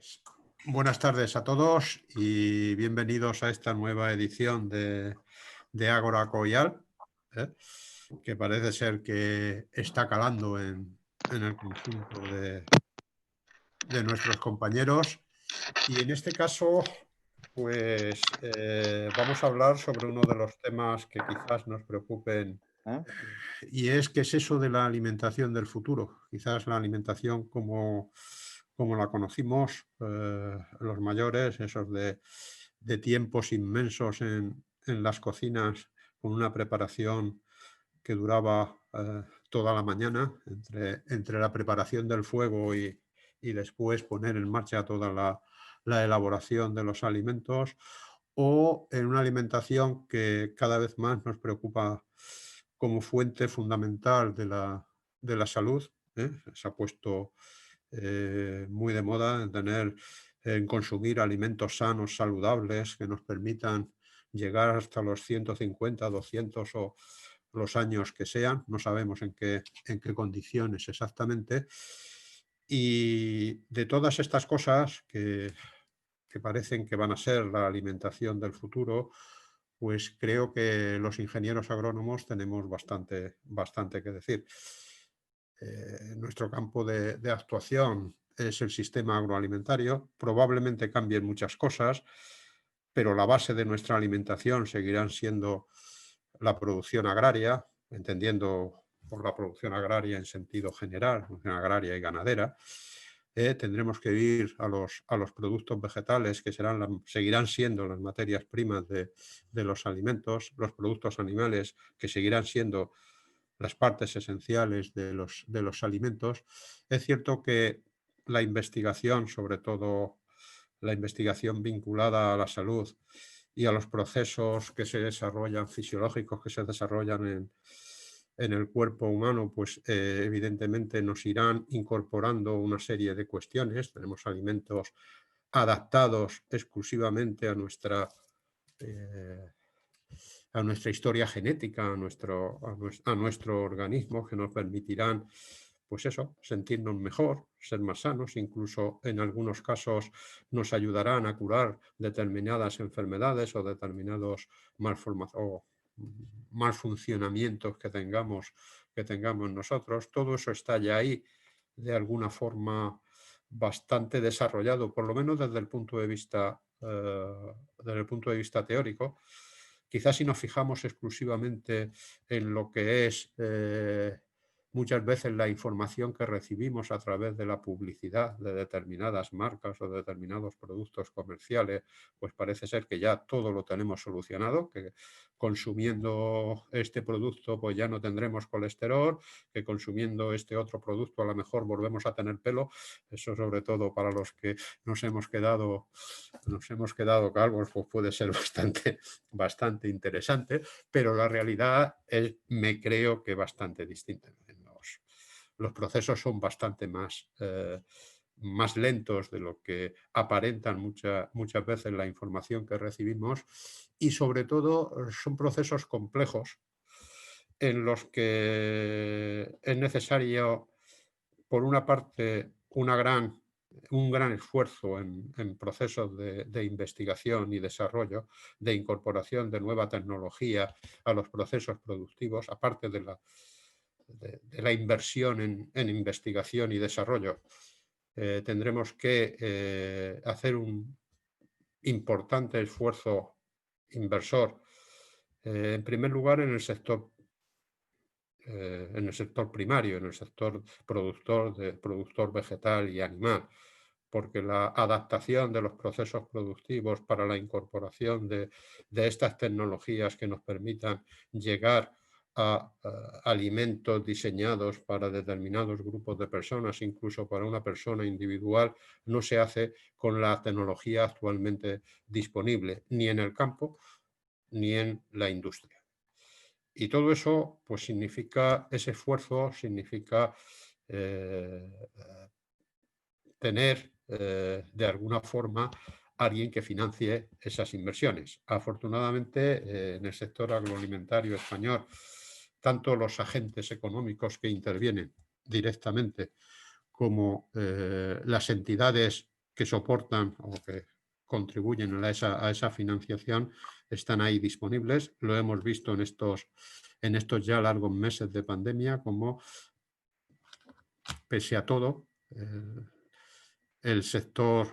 Pues, buenas tardes a todos y bienvenidos a esta nueva edición de Ágora Coial, ¿eh? Que parece ser que está calando en el conjunto de nuestros compañeros. Y en este caso, pues vamos a hablar sobre uno de los temas que quizás nos preocupen, ¿Eh? y es qué es eso de la alimentación del futuro. Quizás la alimentación como la conocimos los mayores, esos de tiempos inmensos en las cocinas, con una preparación que duraba toda la mañana, entre la preparación del fuego y después poner en marcha toda la elaboración de los alimentos, o en una alimentación que cada vez más nos preocupa como fuente fundamental de la salud, ¿eh? Se ha puesto muy de moda en consumir alimentos sanos, saludables, que nos permitan llegar hasta los 150, 200 o los años que sean, no sabemos en qué condiciones exactamente. Y de todas estas cosas que parecen que van a ser la alimentación del futuro, pues creo que los ingenieros agrónomos tenemos bastante que decir. Nuestro campo de actuación es el sistema agroalimentario. Probablemente cambien muchas cosas, pero la base de nuestra alimentación seguirán siendo la producción agraria, entendiendo por la producción agraria en sentido general, producción agraria y ganadera. Tendremos que ir a los productos vegetales, que seguirán siendo las materias primas de los alimentos, los productos animales, que seguirán siendo las partes esenciales de los alimentos. Es cierto que la investigación, sobre todo la investigación vinculada a la salud y a los procesos que se desarrollan, fisiológicos que se desarrollan en el cuerpo humano, pues evidentemente nos irán incorporando una serie de cuestiones. Tenemos alimentos adaptados exclusivamente eh, a nuestra historia genética, a nuestro organismo, que nos permitirán, pues eso, sentirnos mejor, ser más sanos, incluso en algunos casos nos ayudarán a curar determinadas enfermedades o determinados malfuncionamientos que tengamos nosotros. Todo eso está ya ahí de alguna forma bastante desarrollado, por lo menos desde el punto de vista teórico. Quizás si nos fijamos exclusivamente en lo que es muchas veces la información que recibimos a través de la publicidad de determinadas marcas o de determinados productos comerciales, pues parece ser que ya todo lo tenemos solucionado, que consumiendo este producto pues ya no tendremos colesterol, que consumiendo este otro producto a lo mejor volvemos a tener pelo. Eso sobre todo para los que nos hemos quedado calvos, pues puede ser bastante interesante, pero la realidad es, me creo que bastante distinta. Los procesos son bastante más lentos de lo que aparentan muchas veces la información que recibimos, y sobre todo son procesos complejos en los que es necesario, por una parte, un gran esfuerzo en procesos de investigación y desarrollo, de incorporación de nueva tecnología a los procesos productivos, aparte de la inversión en investigación y desarrollo. Tendremos que hacer un importante esfuerzo inversor, en primer lugar en el sector primario, en el sector productor vegetal y animal, porque la adaptación de los procesos productivos para la incorporación de estas tecnologías que nos permitan llegar a alimentos diseñados para determinados grupos de personas, incluso para una persona individual, no se hace con la tecnología actualmente disponible, ni en el campo ni en la industria. Y todo eso, pues significa, ese esfuerzo significa tener de alguna forma alguien que financie esas inversiones. Afortunadamente, en el sector agroalimentario español, tanto los agentes económicos que intervienen directamente como las entidades que soportan o que contribuyen a esa financiación están ahí disponibles. Lo hemos visto en estos ya largos meses de pandemia, como pese a todo, el sector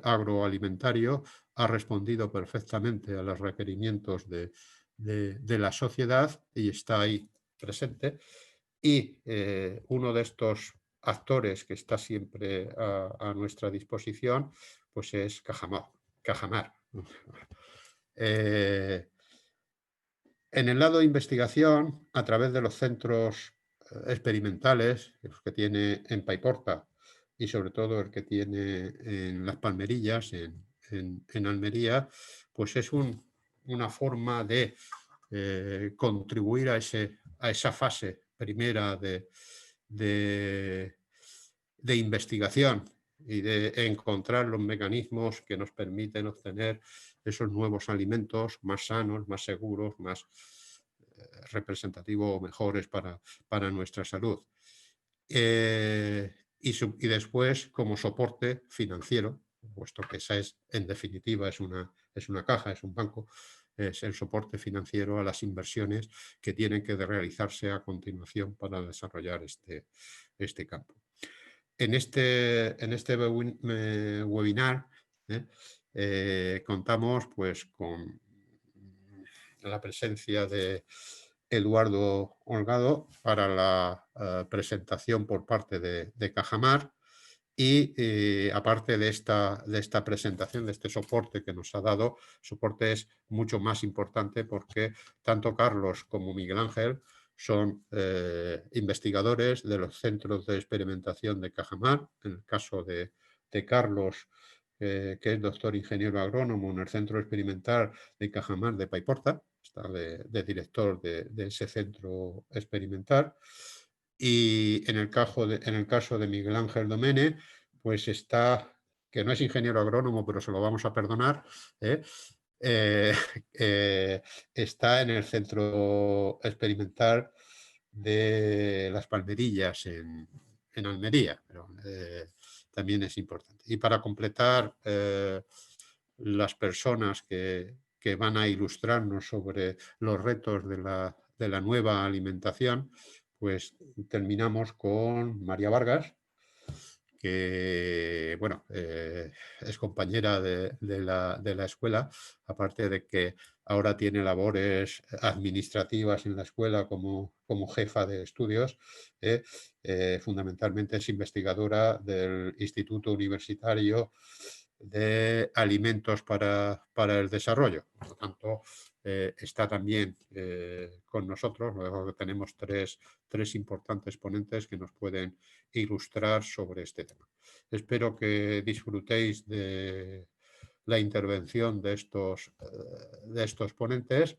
agroalimentario ha respondido perfectamente a los requerimientos de la sociedad y está ahí presente. Y uno de estos actores que está siempre a nuestra disposición, pues es Cajamar. En el lado de investigación, a través de los centros experimentales, los que tiene en Paiporta y sobre todo el que tiene en Las Palmerillas, en Almería, pues es una forma de contribuir a esa fase primera de investigación y de encontrar los mecanismos que nos permiten obtener esos nuevos alimentos más sanos, más seguros, más representativos o mejores para nuestra salud. Y después, como soporte financiero, puesto que esa es, en definitiva, es una caja, es un banco, es el soporte financiero a las inversiones que tienen que realizarse a continuación para desarrollar este campo. En este webinar contamos pues, con la presencia de Eduardo Holgado para la presentación por parte de Cajamar y aparte de esta presentación, de este soporte que nos ha dado, soporte es mucho más importante porque tanto Carlos como Miguel Ángel son investigadores de los centros de experimentación de Cajamar. En el caso de Carlos, que es doctor ingeniero agrónomo en el centro experimental de Cajamar de Paiporta, está de director de ese centro experimental. Y en el caso de Miguel Ángel Domene, pues está, que no es ingeniero agrónomo, pero se lo vamos a perdonar, eh, está en el centro experimental de Las Palmerillas en Almería, pero también es importante. Y para completar las personas que van a ilustrarnos sobre los retos de la nueva alimentación, pues terminamos con María Vargas, que bueno, es compañera de la escuela, aparte de que ahora tiene labores administrativas en la escuela como jefa de estudios, fundamentalmente es investigadora del Instituto Universitario de Alimentos para el Desarrollo. Por lo tanto, está también con nosotros. Luego tenemos tres importantes ponentes que nos pueden ilustrar sobre este tema. Espero que disfrutéis de la intervención de estos ponentes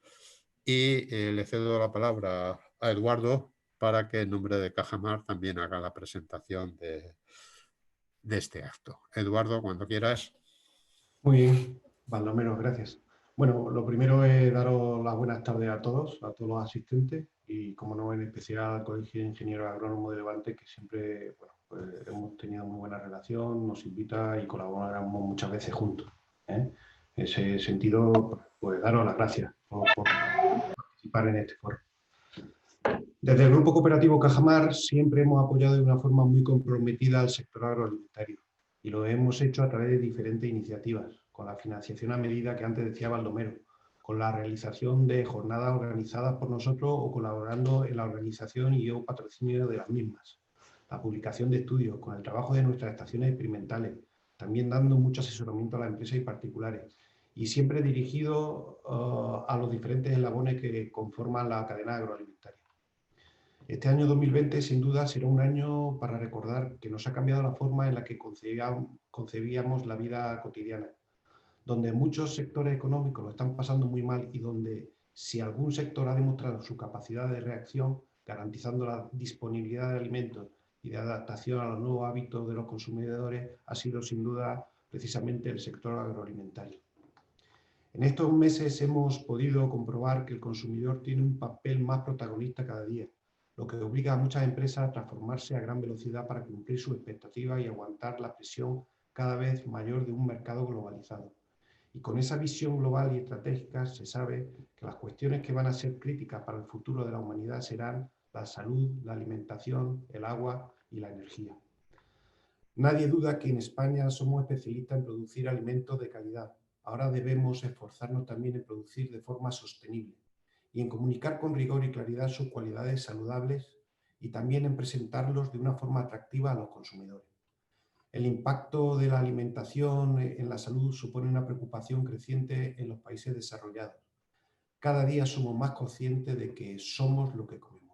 y le cedo la palabra a Eduardo para que en nombre de Cajamar también haga la presentación de este acto. Eduardo, cuando quieras. Muy bien, Baldomero, gracias. Bueno, lo primero es daros las buenas tardes a todos los asistentes y, como no, en especial al Colegio de Ingenieros Agrónomos de Levante, que siempre pues, hemos tenido muy buena relación, nos invita y colaboramos muchas veces juntos. En ese sentido, pues daros las gracias por participar en este foro. Desde el Grupo Cooperativo Cajamar siempre hemos apoyado de una forma muy comprometida al sector agroalimentario y lo hemos hecho a través de diferentes iniciativas, con la financiación a medida que antes decía Baldomero, con la realización de jornadas organizadas por nosotros o colaborando en la organización y o patrocinio de las mismas, la publicación de estudios, con el trabajo de nuestras estaciones experimentales, también dando mucho asesoramiento a las empresas y particulares, y siempre dirigido a los diferentes eslabones que conforman la cadena agroalimentaria. Este año 2020, sin duda, será un año para recordar que nos ha cambiado la forma en la que concebíamos la vida cotidiana, donde muchos sectores económicos lo están pasando muy mal y donde, si algún sector ha demostrado su capacidad de reacción, garantizando la disponibilidad de alimentos y de adaptación a los nuevos hábitos de los consumidores, ha sido, sin duda, precisamente el sector agroalimentario. En estos meses hemos podido comprobar que el consumidor tiene un papel más protagonista cada día, lo que obliga a muchas empresas a transformarse a gran velocidad para cumplir sus expectativas y aguantar la presión cada vez mayor de un mercado globalizado. Y con esa visión global y estratégica se sabe que las cuestiones que van a ser críticas para el futuro de la humanidad serán la salud, la alimentación, el agua y la energía. Nadie duda que en España somos especialistas en producir alimentos de calidad. Ahora debemos esforzarnos también en producir de forma sostenible y en comunicar con rigor y claridad sus cualidades saludables y también en presentarlos de una forma atractiva a los consumidores. El impacto de la alimentación en la salud supone una preocupación creciente en los países desarrollados. Cada día somos más conscientes de que somos lo que comemos.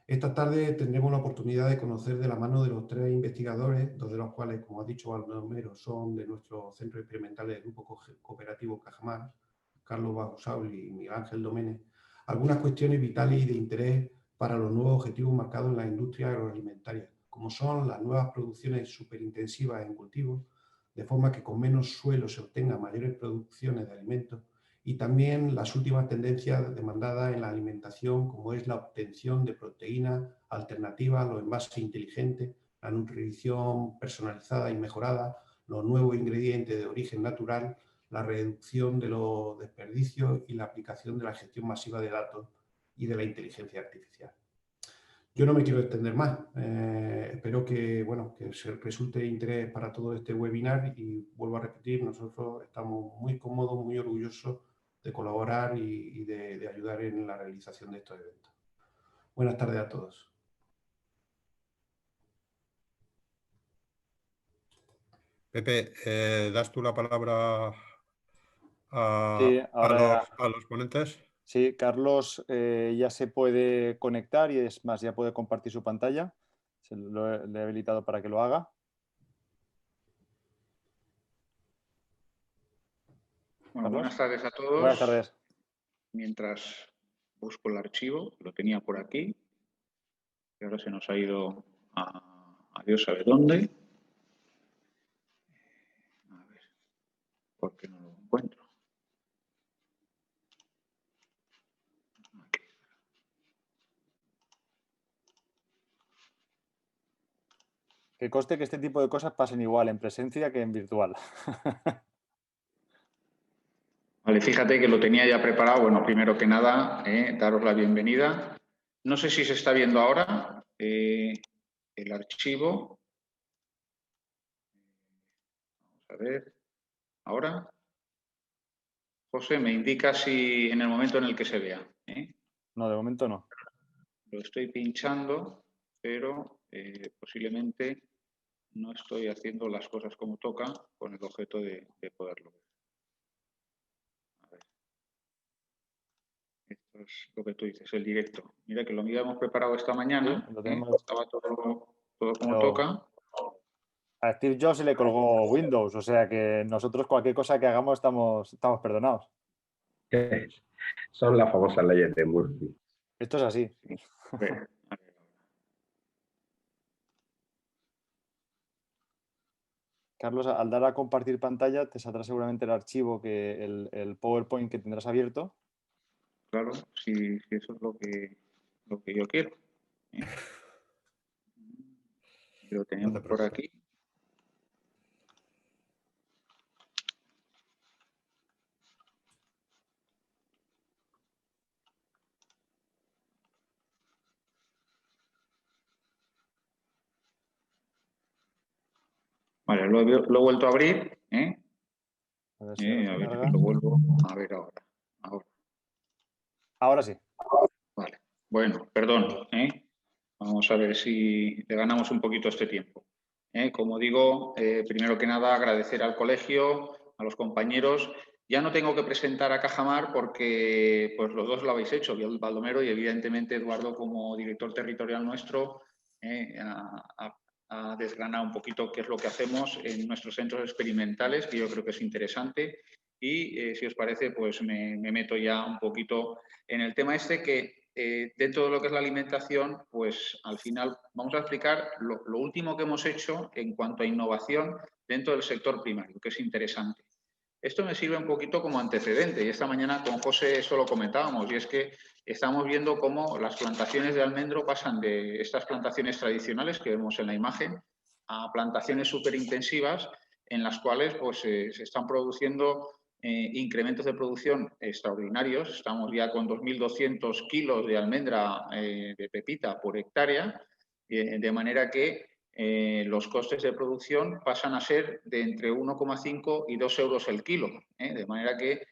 Esta tarde tendremos la oportunidad de conocer de la mano de los 3 investigadores, 2 de los cuales, como ha dicho Baldomero, son de nuestro centro experimental del Grupo Cooperativo Cajamar, Carlos Bagusauli y Miguel Ángel Domene, algunas cuestiones vitales y de interés para los nuevos objetivos marcados en la industria agroalimentaria, como son las nuevas producciones superintensivas en cultivos, de forma que con menos suelo se obtengan mayores producciones de alimentos, y también las últimas tendencias demandadas en la alimentación, como es la obtención de proteínas alternativas, los envases inteligentes, la nutrición personalizada y mejorada, los nuevos ingredientes de origen natural, la reducción de los desperdicios y la aplicación de la gestión masiva de datos y de la inteligencia artificial. Yo no me quiero extender más. Espero que, que resulte de interés para todo este webinar y vuelvo a repetir, nosotros estamos muy cómodos, muy orgullosos de colaborar y de ayudar en la realización de estos eventos. Buenas tardes a todos. Pepe, ¿das tú la palabra Sí, a los ponentes? Sí, Carlos ya se puede conectar y es más, ya puede compartir su pantalla. Le he habilitado para que lo haga. Bueno, buenas tardes a todos. Buenas tardes. Mientras busco el archivo, lo tenía por aquí, y ahora se nos ha ido a Dios sabe dónde. A ver, ¿por qué no lo encuentro? Aquí. Que conste que este tipo de cosas pasen igual en presencia que en virtual. Vale, fíjate que lo tenía ya preparado. Bueno, primero que nada, daros la bienvenida. No sé si se está viendo ahora el archivo. Vamos a ver. ¿Ahora? José, me indica si en el momento en el que se vea. No, de momento no. Lo estoy pinchando, pero posiblemente no estoy haciendo las cosas como toca con el objeto de poderlo ver. Esto es lo que tú dices, el directo. Mira que lo habíamos preparado esta mañana, Sí, lo tenemos. Estaba todo como toca. A Steve Jobs se le colgó Windows, o sea que nosotros cualquier cosa que hagamos estamos perdonados. Son las famosas leyes de Murphy. Esto es así. Carlos, al dar a compartir pantalla te saldrá seguramente el archivo, el PowerPoint que tendrás abierto. Claro, si eso es lo que yo quiero. Lo tenemos por aquí. Vale, lo he vuelto a abrir. A ver si lo vuelvo a ver ahora. Ahora sí. Vale. Bueno, perdón. Vamos a ver si le ganamos un poquito este tiempo. Como digo, primero que nada agradecer al colegio, a los compañeros. Ya no tengo que presentar a Cajamar porque pues los dos lo habéis hecho, Baldomero y evidentemente Eduardo como director territorial nuestro a desgranar un poquito qué es lo que hacemos en nuestros centros experimentales, que yo creo que es interesante. Y si os parece, pues me meto ya un poquito en el tema este que dentro de lo que es la alimentación, pues al final vamos a explicar lo último que hemos hecho en cuanto a innovación dentro del sector primario, que es interesante. Esto me sirve un poquito como antecedente y esta mañana con José eso lo comentábamos y es que estamos viendo cómo las plantaciones de almendro pasan de estas plantaciones tradicionales que vemos en la imagen a plantaciones superintensivas en las cuales pues, se están produciendo incrementos de producción extraordinarios. Estamos ya con 2.200 kilos de almendra de pepita por hectárea, de manera que los costes de producción pasan a ser de entre 1,5 y 2 euros el kilo, de manera que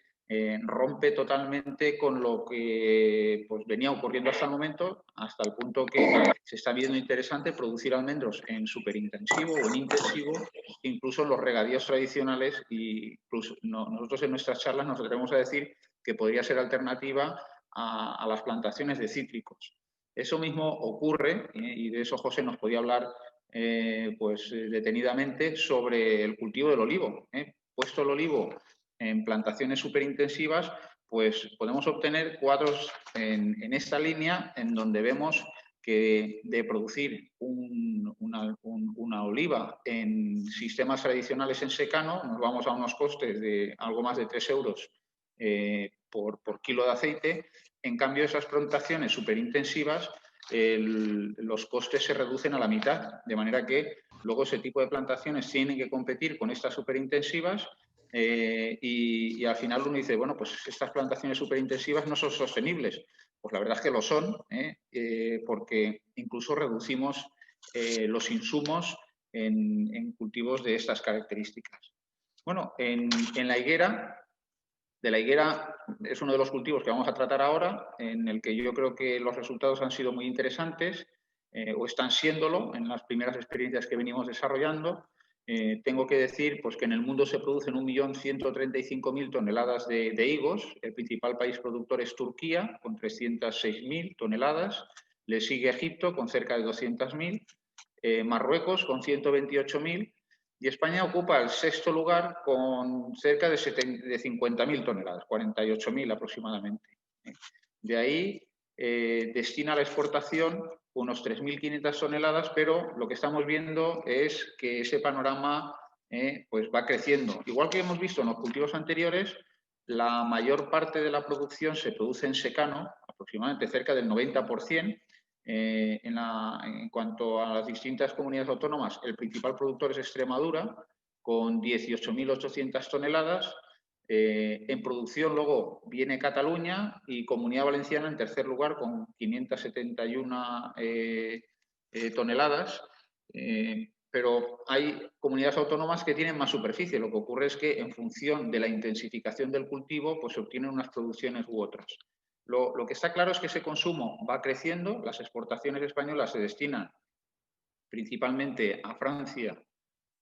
rompe totalmente con lo que pues, venía ocurriendo hasta el momento, hasta el punto que se está viendo interesante producir almendros en superintensivo o en intensivo, incluso en los regadíos tradicionales, y incluso nosotros en nuestras charlas nos atrevemos a decir que podría ser alternativa a las plantaciones de cítricos. Eso mismo ocurre, y de eso José nos podía hablar pues, detenidamente, sobre el cultivo del olivo. Puesto el olivo en plantaciones superintensivas, pues podemos obtener cuadros en esta línea en donde vemos que de producir una oliva en sistemas tradicionales en secano, nos vamos a unos costes de algo más de 3 euros por kilo de aceite. En cambio, esas plantaciones superintensivas, los costes se reducen a la mitad, de manera que luego ese tipo de plantaciones tienen que competir con estas superintensivas. Y al final uno dice, bueno, pues estas plantaciones superintensivas no son sostenibles. Pues la verdad es que lo son, porque incluso reducimos los insumos en cultivos de estas características. Bueno, en la higuera, la higuera es uno de los cultivos que vamos a tratar ahora, en el que yo creo que los resultados han sido muy interesantes, o están siéndolo en las primeras experiencias que venimos desarrollando. Tengo que decir pues, que en el mundo se producen 1.135.000 toneladas de higos. El principal país productor es Turquía, con 306.000 toneladas. Le sigue Egipto, con cerca de 200.000. Marruecos, con 128.000. Y España ocupa el sexto lugar con cerca de 50.000 toneladas, 48.000 aproximadamente. De ahí destina a la exportación unos 3.500 toneladas, pero lo que estamos viendo es que ese panorama pues va creciendo. Igual que hemos visto en los cultivos anteriores, la mayor parte de la producción se produce en secano, aproximadamente cerca del 90%. En cuanto a las distintas comunidades autónomas, el principal productor es Extremadura, con 18.800 toneladas. En producción luego viene Cataluña y Comunidad Valenciana en tercer lugar con 571 toneladas. Pero hay comunidades autónomas que tienen más superficie. Lo que ocurre es que en función de la intensificación del cultivo, pues se obtienen unas producciones u otras. Lo que está claro es que ese consumo va creciendo. Las exportaciones españolas se destinan principalmente a Francia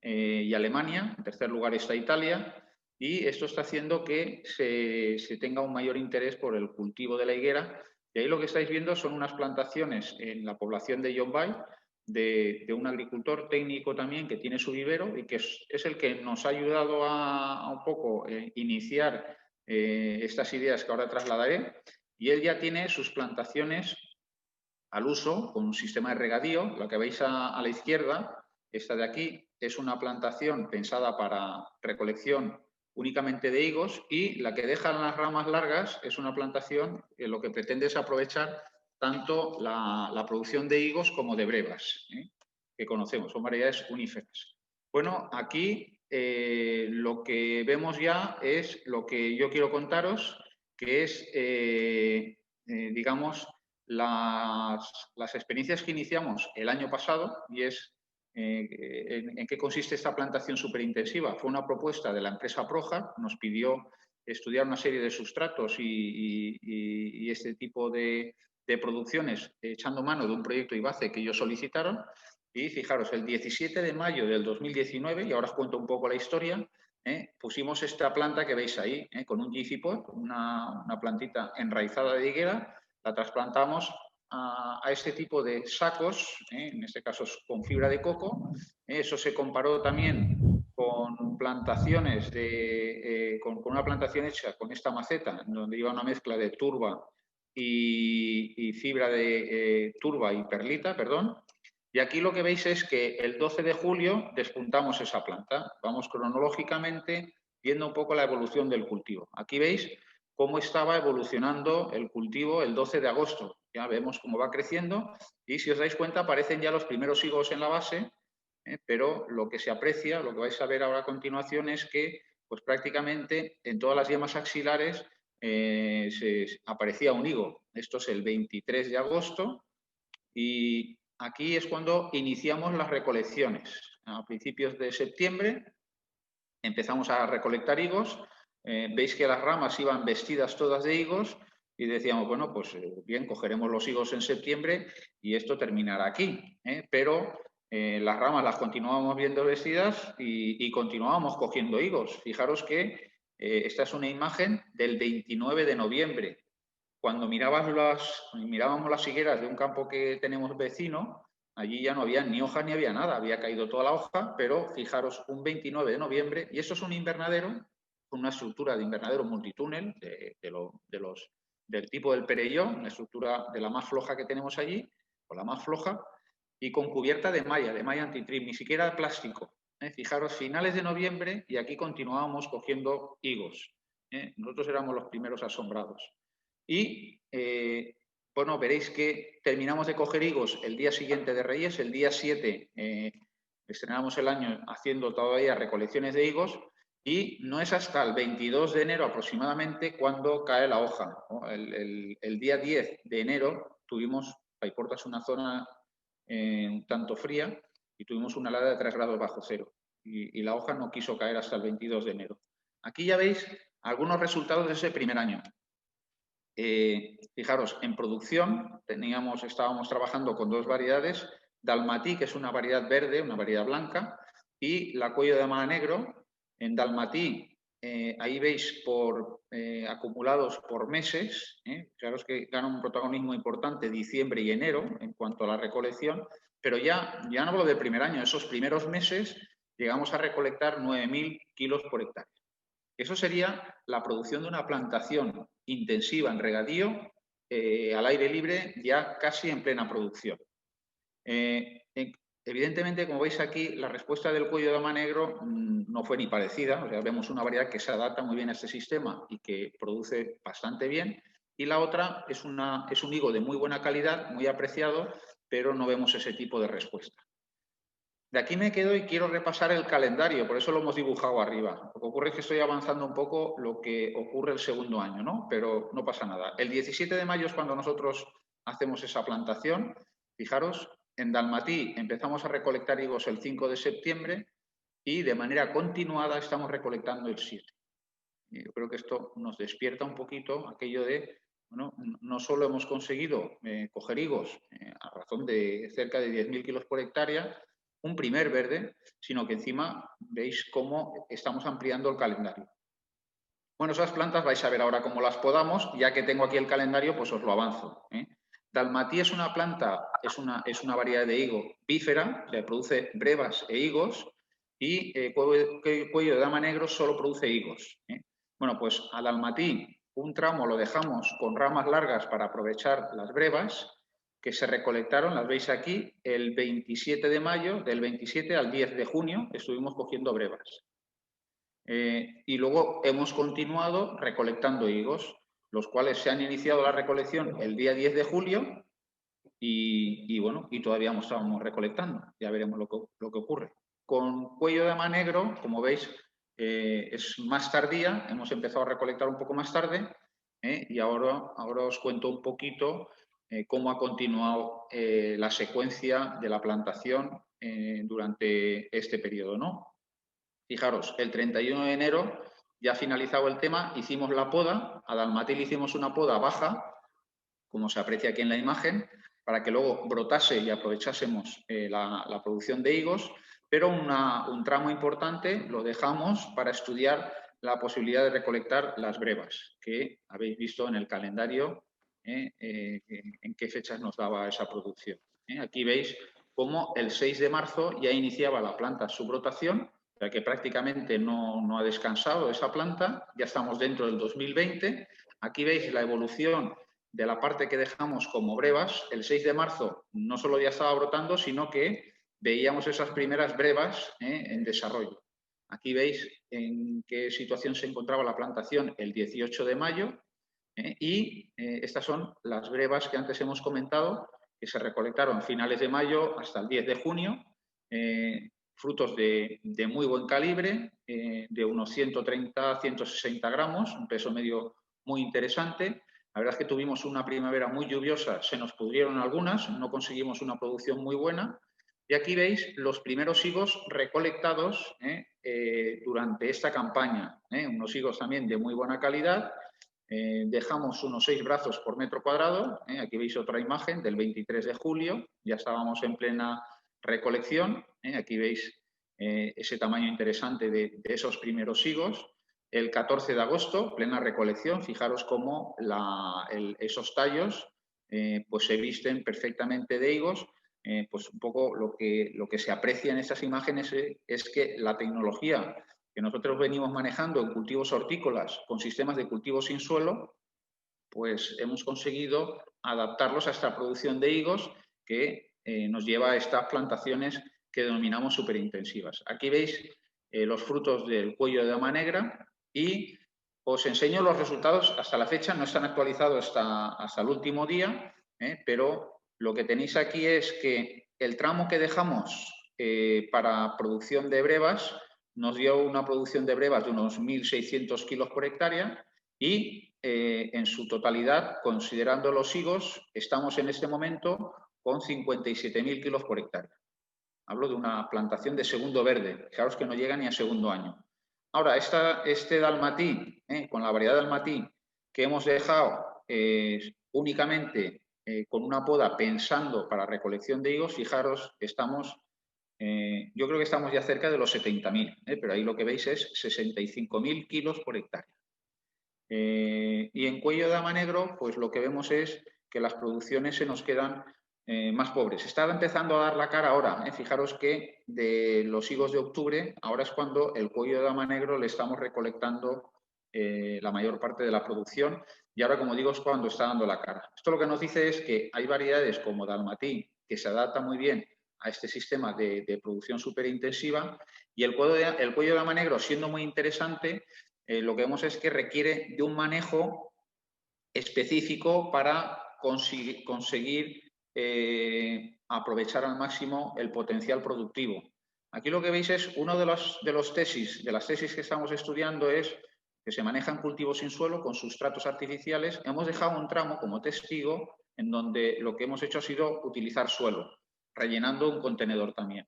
y Alemania. En tercer lugar está Italia. Y esto está haciendo que se tenga un mayor interés por el cultivo de la higuera. Y ahí lo que estáis viendo son unas plantaciones en la población de Llombay de un agricultor técnico también que tiene su vivero y que es el que nos ha ayudado a un poco iniciar estas ideas que ahora trasladaré. Y él ya tiene sus plantaciones al uso con un sistema de regadío. Lo que veis a la izquierda, esta de aquí, es una plantación pensada para recolección únicamente de higos, y la que deja las ramas largas es una plantación que lo que pretende es aprovechar tanto la producción de higos como de brevas, que conocemos, son variedades uníferas. Bueno, aquí lo que vemos ya es lo que yo quiero contaros, que es, digamos, las experiencias que iniciamos el año pasado, y es ¿en qué consiste esta plantación superintensiva? Fue una propuesta de la empresa Projar, nos pidió estudiar una serie de sustratos y este tipo de producciones, echando mano de un proyecto IBACE que ellos solicitaron. Y fijaros, el 17 de mayo del 2019, y ahora os cuento un poco la historia, pusimos esta planta que veis ahí, con un GC-Pod, una plantita enraizada de higuera, la trasplantamos a este tipo de sacos, en este caso con fibra de coco. Eso se comparó también con plantaciones con una plantación hecha con esta maceta, donde iba una mezcla de turba y fibra de turba y perlita, perdón. Y aquí lo que veis es que el 12 de julio despuntamos esa planta. Vamos cronológicamente viendo un poco la evolución del cultivo. Aquí veis cómo estaba evolucionando el cultivo el 12 de agosto. Ya vemos cómo va creciendo y, si os dais cuenta, aparecen ya los primeros higos en la base, pero lo que se aprecia, lo que vais a ver ahora a continuación, es que pues prácticamente en todas las yemas axilares aparecía un higo. Esto es el 23 de agosto y aquí es cuando iniciamos las recolecciones. A principios de septiembre empezamos a recolectar higos. Veis que las ramas iban vestidas todas de higos y decíamos, bueno, pues bien, cogeremos los higos en septiembre y esto terminará aquí. Pero las ramas las continuábamos viendo vestidas y continuábamos cogiendo higos. Fijaros que esta es una imagen del 29 de noviembre. Cuando mirábamos las higueras de un campo que tenemos vecino, allí ya no había ni hojas ni había nada, había caído toda la hoja, pero fijaros, un 29 de noviembre, y eso es un invernadero, una estructura de invernadero multitúnel del tipo del Perelló, una estructura de la más floja que tenemos allí, o la más floja, y con cubierta de malla antitrip, ni siquiera de plástico. Fijaros, finales de noviembre, y aquí continuábamos cogiendo higos. Nosotros éramos los primeros asombrados. Y, bueno, veréis que terminamos de coger higos el día siguiente de Reyes, el día 7 estrenamos el año haciendo todavía recolecciones de higos y no es hasta el 22 de enero aproximadamente cuando cae la hoja, ¿no? El día 10 de enero tuvimos, Paiporta es una zona un tanto fría y tuvimos una helada de 3 grados bajo cero y la hoja no quiso caer hasta el 22 de enero. Aquí ya veis algunos resultados de ese primer año. Fijaros, en producción estábamos trabajando con 2 variedades, Dalmatí, que es una variedad verde, una variedad blanca, y la Cuello de Dama Negro. En Dalmatí, ahí veis acumulados por meses, fijaros que gana un protagonismo importante diciembre y enero en cuanto a la recolección, pero ya no hablo del primer año, esos primeros meses llegamos a recolectar 9.000 kilos por hectárea. Eso sería la producción de una plantación intensiva en regadío al aire libre, ya casi en plena producción. Evidentemente, como veis aquí, la respuesta del Cuello de Dama Negro no fue ni parecida. O sea, vemos una variedad que se adapta muy bien a este sistema y que produce bastante bien. Y la otra es un higo de muy buena calidad, muy apreciado, pero no vemos ese tipo de respuesta. De aquí me quedo y quiero repasar el calendario, por eso lo hemos dibujado arriba. Lo que ocurre es que estoy avanzando un poco lo que ocurre el segundo año, ¿no? Pero no pasa nada. El 17 de mayo es cuando nosotros hacemos esa plantación. Fijaros, en Dalmatí empezamos a recolectar higos el 5 de septiembre y de manera continuada estamos recolectando el 7. Yo creo que esto nos despierta un poquito aquello de, bueno, no solo hemos conseguido coger higos a razón de cerca de 10.000 kilos por hectárea, un primer verde, sino que encima veis cómo estamos ampliando el calendario. Bueno, esas plantas vais a ver ahora cómo las podamos, ya que tengo aquí el calendario, pues os lo avanzo. Dalmatí es una planta, es una variedad de higo bífera, que produce brevas e higos, y Cuello de Dama Negro solo produce higos. Bueno, pues a Dalmatí un tramo lo dejamos con ramas largas para aprovechar las brevas, que se recolectaron, las veis aquí, el 27 de mayo, del 27 al 10 de junio, estuvimos cogiendo brevas. Y luego hemos continuado recolectando higos, los cuales se han iniciado la recolección el día 10 de julio y bueno, y todavía estábamos recolectando, ya veremos lo que ocurre. Con Cuello de Dama Negro, como veis, es más tardía, hemos empezado a recolectar un poco más tarde y ahora os cuento un poquito cómo ha continuado la secuencia de la plantación durante este periodo, ¿no? Fijaros, el 31 de enero ya finalizado el tema, hicimos la poda, a Dalmatí le hicimos una poda baja, como se aprecia aquí en la imagen, para que luego brotase y aprovechásemos la producción de higos, pero un tramo importante lo dejamos para estudiar la posibilidad de recolectar las brevas, que habéis visto en el calendario en qué fechas nos daba esa producción. Aquí veis cómo el 6 de marzo ya iniciaba la planta su brotación, ya que prácticamente no ha descansado esa planta, ya estamos dentro del 2020. Aquí veis la evolución de la parte que dejamos como brevas. El 6 de marzo no solo ya estaba brotando, sino que veíamos esas primeras brevas en desarrollo. Aquí veis en qué situación se encontraba la plantación el 18 de mayo y estas son las brevas que antes hemos comentado, que se recolectaron finales de mayo hasta el 10 de junio. frutos de muy buen calibre, de unos 130, 160 gramos, un peso medio muy interesante. La verdad es que tuvimos una primavera muy lluviosa, se nos pudrieron algunas, no conseguimos una producción muy buena. Y aquí veis los primeros higos recolectados durante esta campaña, unos higos también de muy buena calidad. Dejamos unos 6 brazos por metro cuadrado. Aquí veis otra imagen del 23 de julio, ya estábamos en plena recolección. Aquí veis ese tamaño interesante de esos primeros higos. El 14 de agosto, plena recolección, fijaros cómo esos tallos pues se visten perfectamente de higos. Pues un poco lo que se aprecia en estas imágenes es que la tecnología que nosotros venimos manejando en cultivos hortícolas con sistemas de cultivo sin suelo, pues hemos conseguido adaptarlos a esta producción de higos que nos lleva a estas plantaciones que denominamos superintensivas. Aquí veis los frutos del cuello de dama negra y os enseño los resultados. Hasta la fecha no están actualizados hasta el último día, pero lo que tenéis aquí es que el tramo que dejamos para producción de brevas nos dio una producción de brevas de unos 1.600 kilos por hectárea y en su totalidad, considerando los higos, estamos en este momento con 57.000 kilos por hectárea. Hablo de una plantación de segundo verde, fijaros que no llega ni a segundo año. Ahora, este dalmatí, con la variedad dalmatí que hemos dejado únicamente con una poda pensando para recolección de higos, fijaros, estamos, yo creo que estamos ya cerca de los 70.000, pero ahí lo que veis es 65.000 kilos por hectárea. Y en cuello de dama negro, pues lo que vemos es que las producciones se nos quedan más pobres. Está empezando a dar la cara ahora. Fijaros que de los higos de octubre, ahora es cuando el cuello de dama negro le estamos recolectando la mayor parte de la producción y ahora, como digo, es cuando está dando la cara. Esto lo que nos dice es que hay variedades como dalmatí que se adapta muy bien a este sistema de producción superintensiva y el cuello de dama negro, siendo muy interesante, lo que vemos es que requiere de un manejo específico para conseguir aprovechar al máximo el potencial productivo. Aquí lo que veis es uno de las tesis que estamos estudiando es que se manejan cultivos sin suelo con sustratos artificiales. Hemos dejado un tramo como testigo en donde lo que hemos hecho ha sido utilizar suelo, rellenando un contenedor también.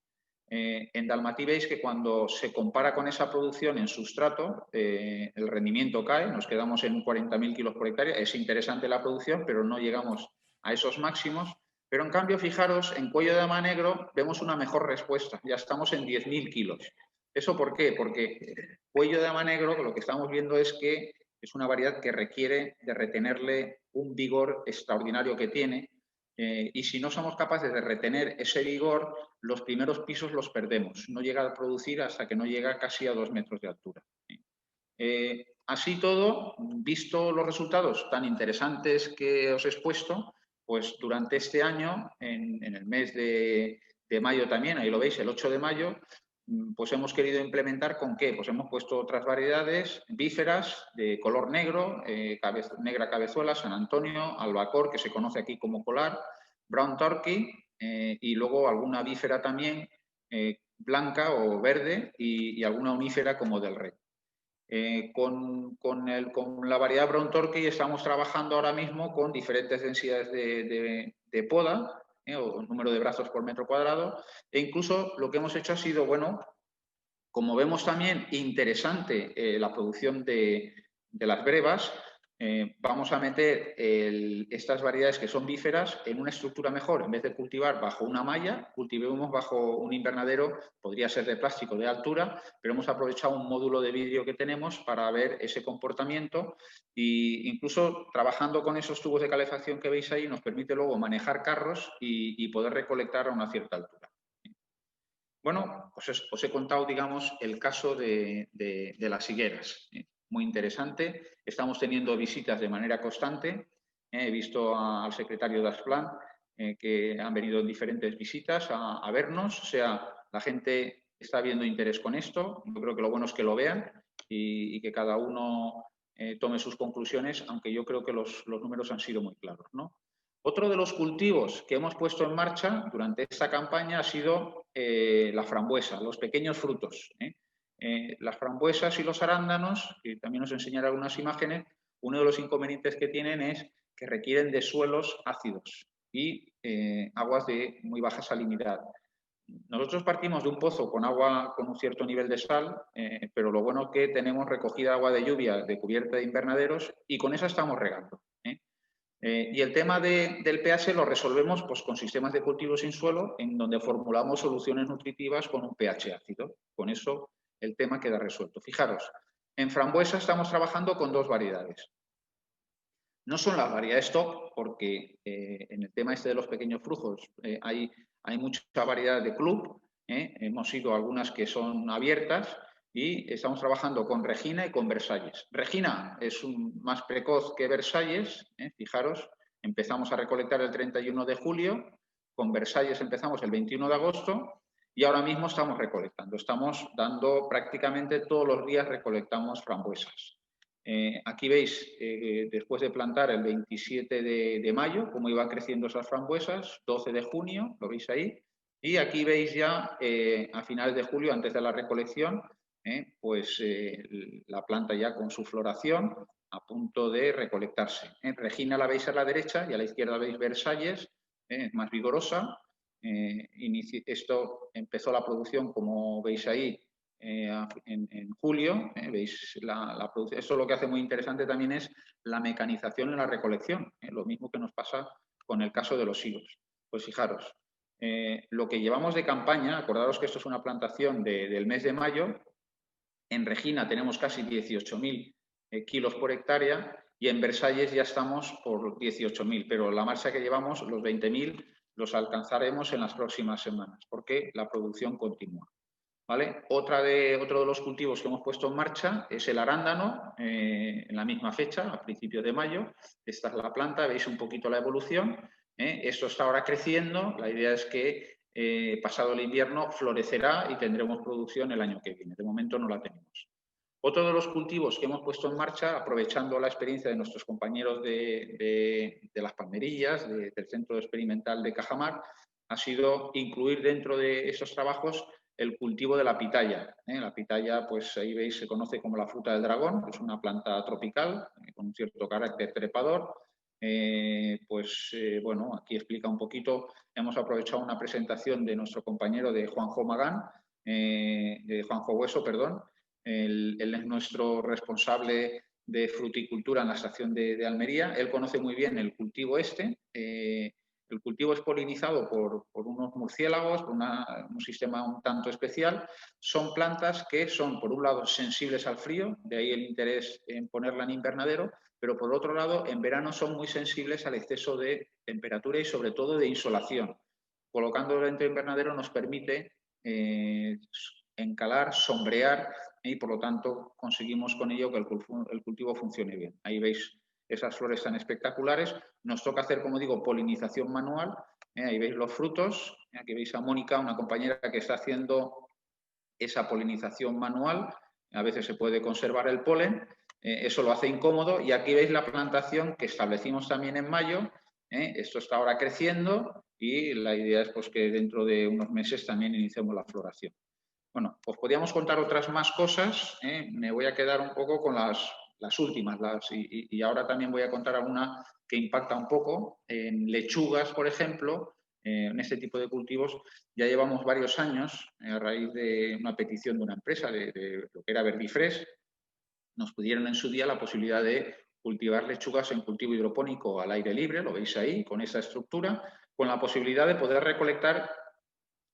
En dalmatí veis que cuando se compara con esa producción en sustrato, el rendimiento cae, nos quedamos en 40.000 kilos por hectárea. Es interesante la producción, pero no llegamos a esos máximos. Pero en cambio, fijaros, en cuello de dama negro vemos una mejor respuesta, ya estamos en 10.000 kilos. ¿Eso por qué? Porque cuello de dama negro lo que estamos viendo es que es una variedad que requiere de retenerle un vigor extraordinario que tiene. Y si no somos capaces de retener ese vigor, los primeros pisos los perdemos. No llega a producir hasta que no llega casi a 2 metros de altura. Así todo, visto los resultados tan interesantes que os he expuesto, pues durante este año, en el mes de mayo también, ahí lo veis, el 8 de mayo, pues hemos querido implementar ¿con qué? Pues hemos puesto otras variedades bíferas de color negro, negra cabezuela, San Antonio, albacor, que se conoce aquí como colar, brown turkey y luego alguna bífera también blanca o verde y alguna unífera como del rey. Con la variedad brown turkey estamos trabajando ahora mismo con diferentes densidades de poda, o número de brazos por metro cuadrado, e incluso lo que hemos hecho ha sido, bueno, como vemos también interesante la producción de las brevas, vamos a meter estas variedades que son bíferas en una estructura mejor. En vez de cultivar bajo una malla, cultivemos bajo un invernadero, podría ser de plástico de altura, pero hemos aprovechado un módulo de vidrio que tenemos para ver ese comportamiento e incluso trabajando con esos tubos de calefacción que veis ahí nos permite luego manejar carros y poder recolectar a una cierta altura. Bueno, pues os he contado, digamos, el caso de las higueras. Muy interesante. Estamos teniendo visitas de manera constante. He visto al secretario de Asplan que han venido en diferentes visitas a vernos. O sea, la gente está viendo interés con esto. Yo creo que lo bueno es que lo vean y que cada uno tome sus conclusiones, aunque yo creo que los números han sido muy claros, ¿no? Otro de los cultivos que hemos puesto en marcha durante esta campaña ha sido la frambuesa, los pequeños frutos. Las frambuesas y los arándanos, y también os enseñaré algunas imágenes, uno de los inconvenientes que tienen es que requieren de suelos ácidos y aguas de muy baja salinidad. Nosotros partimos de un pozo con agua con un cierto nivel de sal, pero lo bueno es que tenemos recogida agua de lluvia de cubierta de invernaderos y con esa estamos regando. Y el tema del pH lo resolvemos pues, con sistemas de cultivo sin suelo, en donde formulamos soluciones nutritivas con un pH ácido. Con eso el tema queda resuelto. Fijaros, en frambuesa estamos trabajando con 2 variedades. No son las variedades top, porque en el tema este de los pequeños frujos hay mucha variedad de club. Hemos ido a algunas que son abiertas y estamos trabajando con Regina y con Versalles. Regina es más precoz que Versalles. Fijaros, empezamos a recolectar el 31 de julio, con Versalles empezamos el 21 de agosto y ahora mismo estamos recolectando. Estamos dando prácticamente todos los días recolectamos frambuesas. Aquí veis, después de plantar el 27 de mayo, cómo iban creciendo esas frambuesas, 12 de junio, lo veis ahí, y aquí veis ya a finales de julio, antes de la recolección, pues la planta ya con su floración a punto de recolectarse. Regina la veis a la derecha y a la izquierda veis Versalles, más vigorosa. Esto empezó la producción, como veis ahí, en julio, veis la producción. Esto lo que hace muy interesante también es la mecanización en la recolección, lo mismo que nos pasa con el caso de los higos. Pues fijaros, lo que llevamos de campaña, acordaros que esto es una plantación del mes de mayo, en Regina tenemos casi 18.000 kilos por hectárea y en Versalles ya estamos por 18.000, pero la marcha que llevamos, los 20.000, los alcanzaremos en las próximas semanas, porque la producción continúa. ¿Vale? Otro de los cultivos que hemos puesto en marcha es el arándano, en la misma fecha, a principios de mayo. Esta es la planta, veis un poquito la evolución. Esto está ahora creciendo. La idea es que pasado el invierno florecerá y tendremos producción el año que viene. De momento no la tenemos. Otro de los cultivos que hemos puesto en marcha, aprovechando la experiencia de nuestros compañeros de las palmerillas, del Centro Experimental de Cajamar, ha sido incluir dentro de esos trabajos el cultivo de la pitaya. La pitaya, pues ahí veis, se conoce como la fruta del dragón, es una planta tropical con un cierto carácter trepador. Bueno, aquí explica un poquito, hemos aprovechado una presentación de nuestro compañero de Juanjo Magán, de Juanjo Hueso, perdón. Él es nuestro responsable de fruticultura en la estación de Almería. Él conoce muy bien el cultivo este. El cultivo es polinizado por unos murciélagos, por un sistema un tanto especial. Son plantas que son, por un lado, sensibles al frío, de ahí el interés en ponerla en invernadero, pero por otro lado, en verano son muy sensibles al exceso de temperatura y sobre todo de insolación. Colocándola dentro de invernadero nos permite encalar, sombrear y por lo tanto conseguimos con ello que el cultivo funcione bien. Ahí veis esas flores tan espectaculares. Nos toca hacer, como digo, polinización manual. Ahí veis los frutos. Aquí veis a Mónica, una compañera que está haciendo esa polinización manual. A veces se puede conservar el polen. Eso lo hace incómodo. Y aquí veis la plantación que establecimos también en mayo. Esto está ahora creciendo y la idea es pues, que dentro de unos meses también iniciemos la floración. Bueno, os podríamos contar otras más cosas. Me voy a quedar un poco con las últimas y ahora también voy a contar alguna que impacta un poco. En lechugas, por ejemplo, en este tipo de cultivos ya llevamos varios años a raíz de una petición de una empresa, de lo que era Verdifresh. Nos pidieron en su día la posibilidad de cultivar lechugas en cultivo hidropónico al aire libre, lo veis ahí, con esa estructura, con la posibilidad de poder recolectar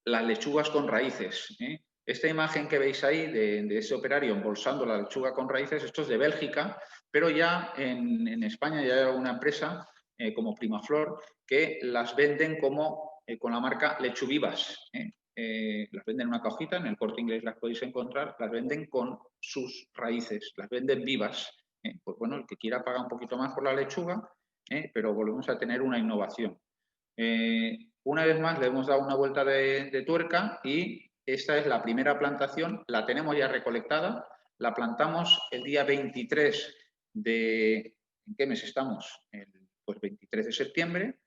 las lechugas con raíces. Esta imagen que veis ahí de ese operario embolsando la lechuga con raíces, esto es de Bélgica, pero ya en España ya hay una empresa como Primaflor que las venden como con la marca Lechuvivas. Las venden en una cajita, en el Corte Inglés las podéis encontrar, las venden con sus raíces, las venden vivas. Pues bueno, el que quiera paga un poquito más por la lechuga, pero volvemos a tener una innovación. Una vez más le hemos dado una vuelta de tuerca y esta es la primera plantación, la tenemos ya recolectada, la plantamos el día 23 de... ¿En qué mes estamos? Pues 23 de septiembre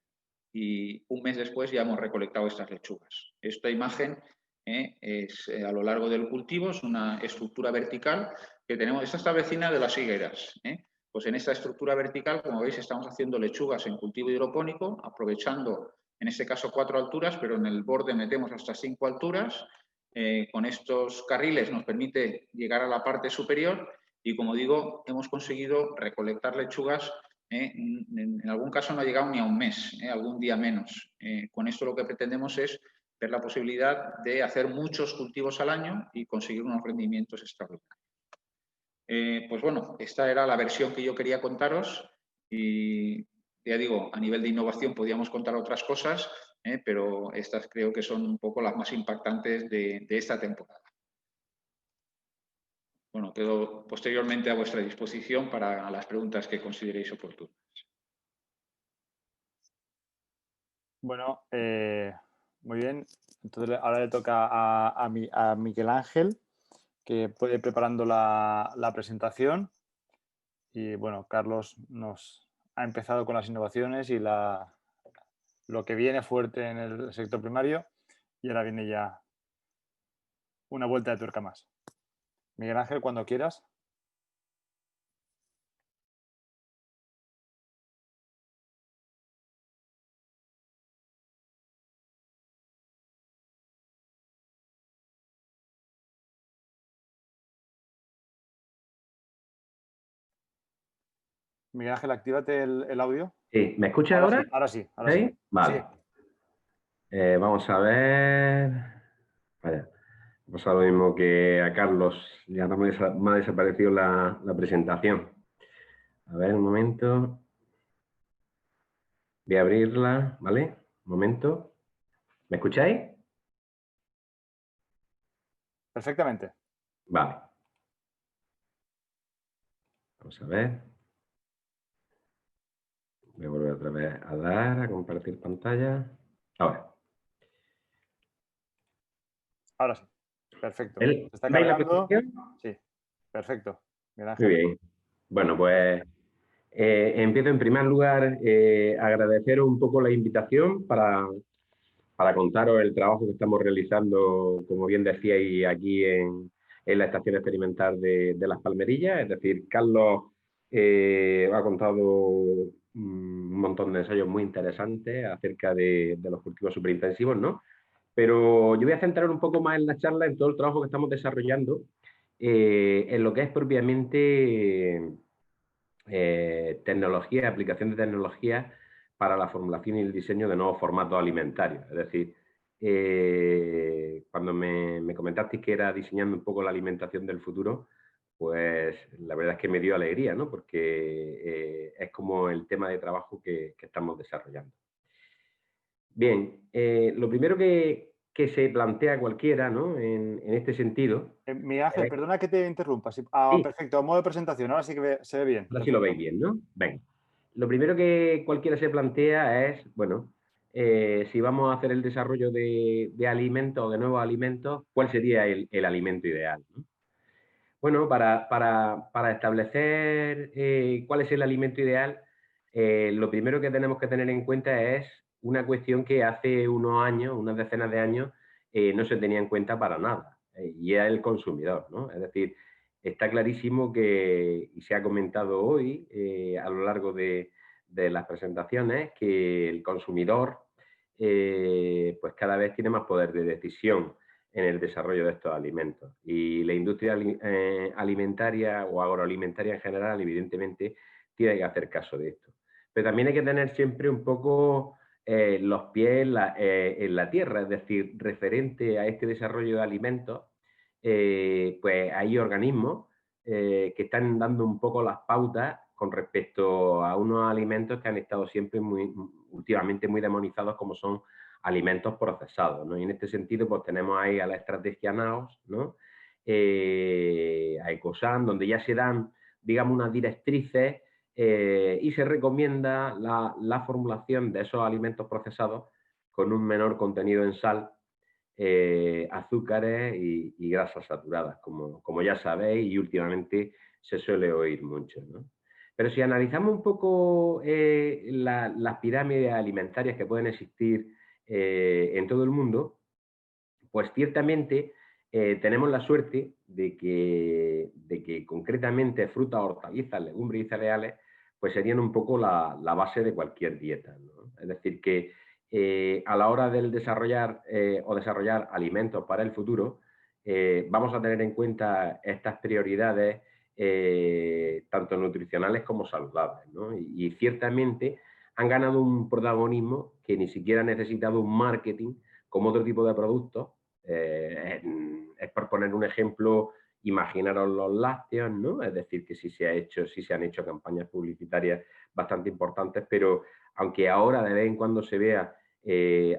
y un mes después ya hemos recolectado estas lechugas. Esta imagen es a lo largo del cultivo, es una estructura vertical que tenemos. Esta está vecina de las higueras. Pues en esta estructura vertical, como veis, estamos haciendo lechugas en cultivo hidropónico, aprovechando, en este caso, 4 alturas, pero en el borde metemos hasta 5 alturas. Con estos carriles nos permite llegar a la parte superior y, como digo, hemos conseguido recolectar lechugas. En algún caso no ha llegado ni a un mes, algún día menos. Con esto lo que pretendemos es ver la posibilidad de hacer muchos cultivos al año y conseguir unos rendimientos extraordinarios. Pues bueno, esta era la versión que yo quería contaros y ya digo, a nivel de innovación podíamos contar otras cosas, pero estas creo que son un poco las más impactantes de esta temporada. Bueno, quedo posteriormente a vuestra disposición para las preguntas que consideréis oportunas. Bueno, muy bien. Entonces ahora le toca a Miguel Ángel, que puede ir preparando la presentación. Y bueno, Carlos nos ha empezado con las innovaciones y lo que viene fuerte en el sector primario, y ahora viene ya una vuelta de tuerca más. Miguel Ángel, cuando quieras. Miguel Ángel, actívate el audio. Sí, ¿me escuchas ahora? Sí, ahora sí. Ahora sí. Vale. Sí. Vamos a ver. Vaya, ha pasado lo mismo que a Carlos. Ya me ha desaparecido la presentación. A ver, un momento. Voy a abrirla, ¿vale? Un momento. ¿Me escucháis? Perfectamente. Vale. Vamos a ver. Voy a volver otra vez a dar, a compartir pantalla. Ahora. Ahora sí. Perfecto. ¿Veis ¿Se está la cargando? presentación? Sí. Perfecto. Miguel Muy Ángel. bien. Bueno, pues empiezo en primer lugar agradeceros un poco la invitación para contaros el trabajo que estamos realizando, como bien decíais, aquí en la Estación Experimental de Las Palmerillas. Es decir, Carlos ha contado un montón de ensayos muy interesantes acerca de los cultivos superintensivos, ¿no? Pero yo voy a centrar un poco más en la charla, en todo el trabajo que estamos desarrollando, en lo que es propiamente tecnología, aplicación de tecnología para la formulación y el diseño de nuevos formatos alimentarios. Es decir, cuando me comentasteis que era diseñando un poco la alimentación del futuro, pues la verdad es que me dio alegría, ¿no? Porque es como el tema de trabajo que estamos desarrollando. Bien, lo primero que se plantea cualquiera, ¿no? En este sentido. Miguel Ángel, perdona que te interrumpa. Sí. Sí. Perfecto, a modo de presentación. Ahora sí que se ve bien. Ahora sí lo veis bien, ¿no? Venga. Lo primero que cualquiera se plantea es, bueno, si vamos a hacer el desarrollo de alimentos o de nuevos alimentos, ¿cuál sería el alimento ideal, ¿no? Bueno, para establecer cuál es el alimento ideal, lo primero que tenemos que tener en cuenta es una cuestión que hace unos años, unas decenas de años, no se tenía en cuenta para nada, y es el consumidor, ¿no? Es decir, está clarísimo que, y se ha comentado hoy a lo largo de las presentaciones, que el consumidor pues cada vez tiene más poder de decisión en el desarrollo de estos alimentos. Y la industria alimentaria o agroalimentaria en general, evidentemente, tiene que hacer caso de esto. Pero también hay que tener siempre un poco los pies en la tierra, es decir, referente a este desarrollo de alimentos, pues hay organismos que están dando un poco las pautas con respecto a unos alimentos que han estado siempre últimamente muy demonizados, como son alimentos procesados, ¿no? Y en este sentido, pues tenemos ahí a la estrategia NAOS, ¿no? A Ecosan, donde ya se dan, digamos, unas directrices y se recomienda la formulación de esos alimentos procesados con un menor contenido en sal, azúcares y grasas saturadas, como ya sabéis, y últimamente se suele oír mucho, ¿no? Pero si analizamos un poco las pirámides alimentarias que pueden existir en todo el mundo, Pues ciertamente tenemos la suerte de que concretamente frutas, hortalizas, legumbres y cereales pues serían un poco la base de cualquier dieta, ¿no? Es decir, que a la hora del desarrollar alimentos para el futuro, vamos a tener en cuenta estas prioridades tanto nutricionales como saludables, ¿no? Y ciertamente han ganado un protagonismo que ni siquiera ha necesitado un marketing como otro tipo de productos. Es por poner un ejemplo, imaginaros los lácteos, ¿no? Es decir, que sí se han hecho campañas publicitarias bastante importantes, pero aunque ahora de vez en cuando se vea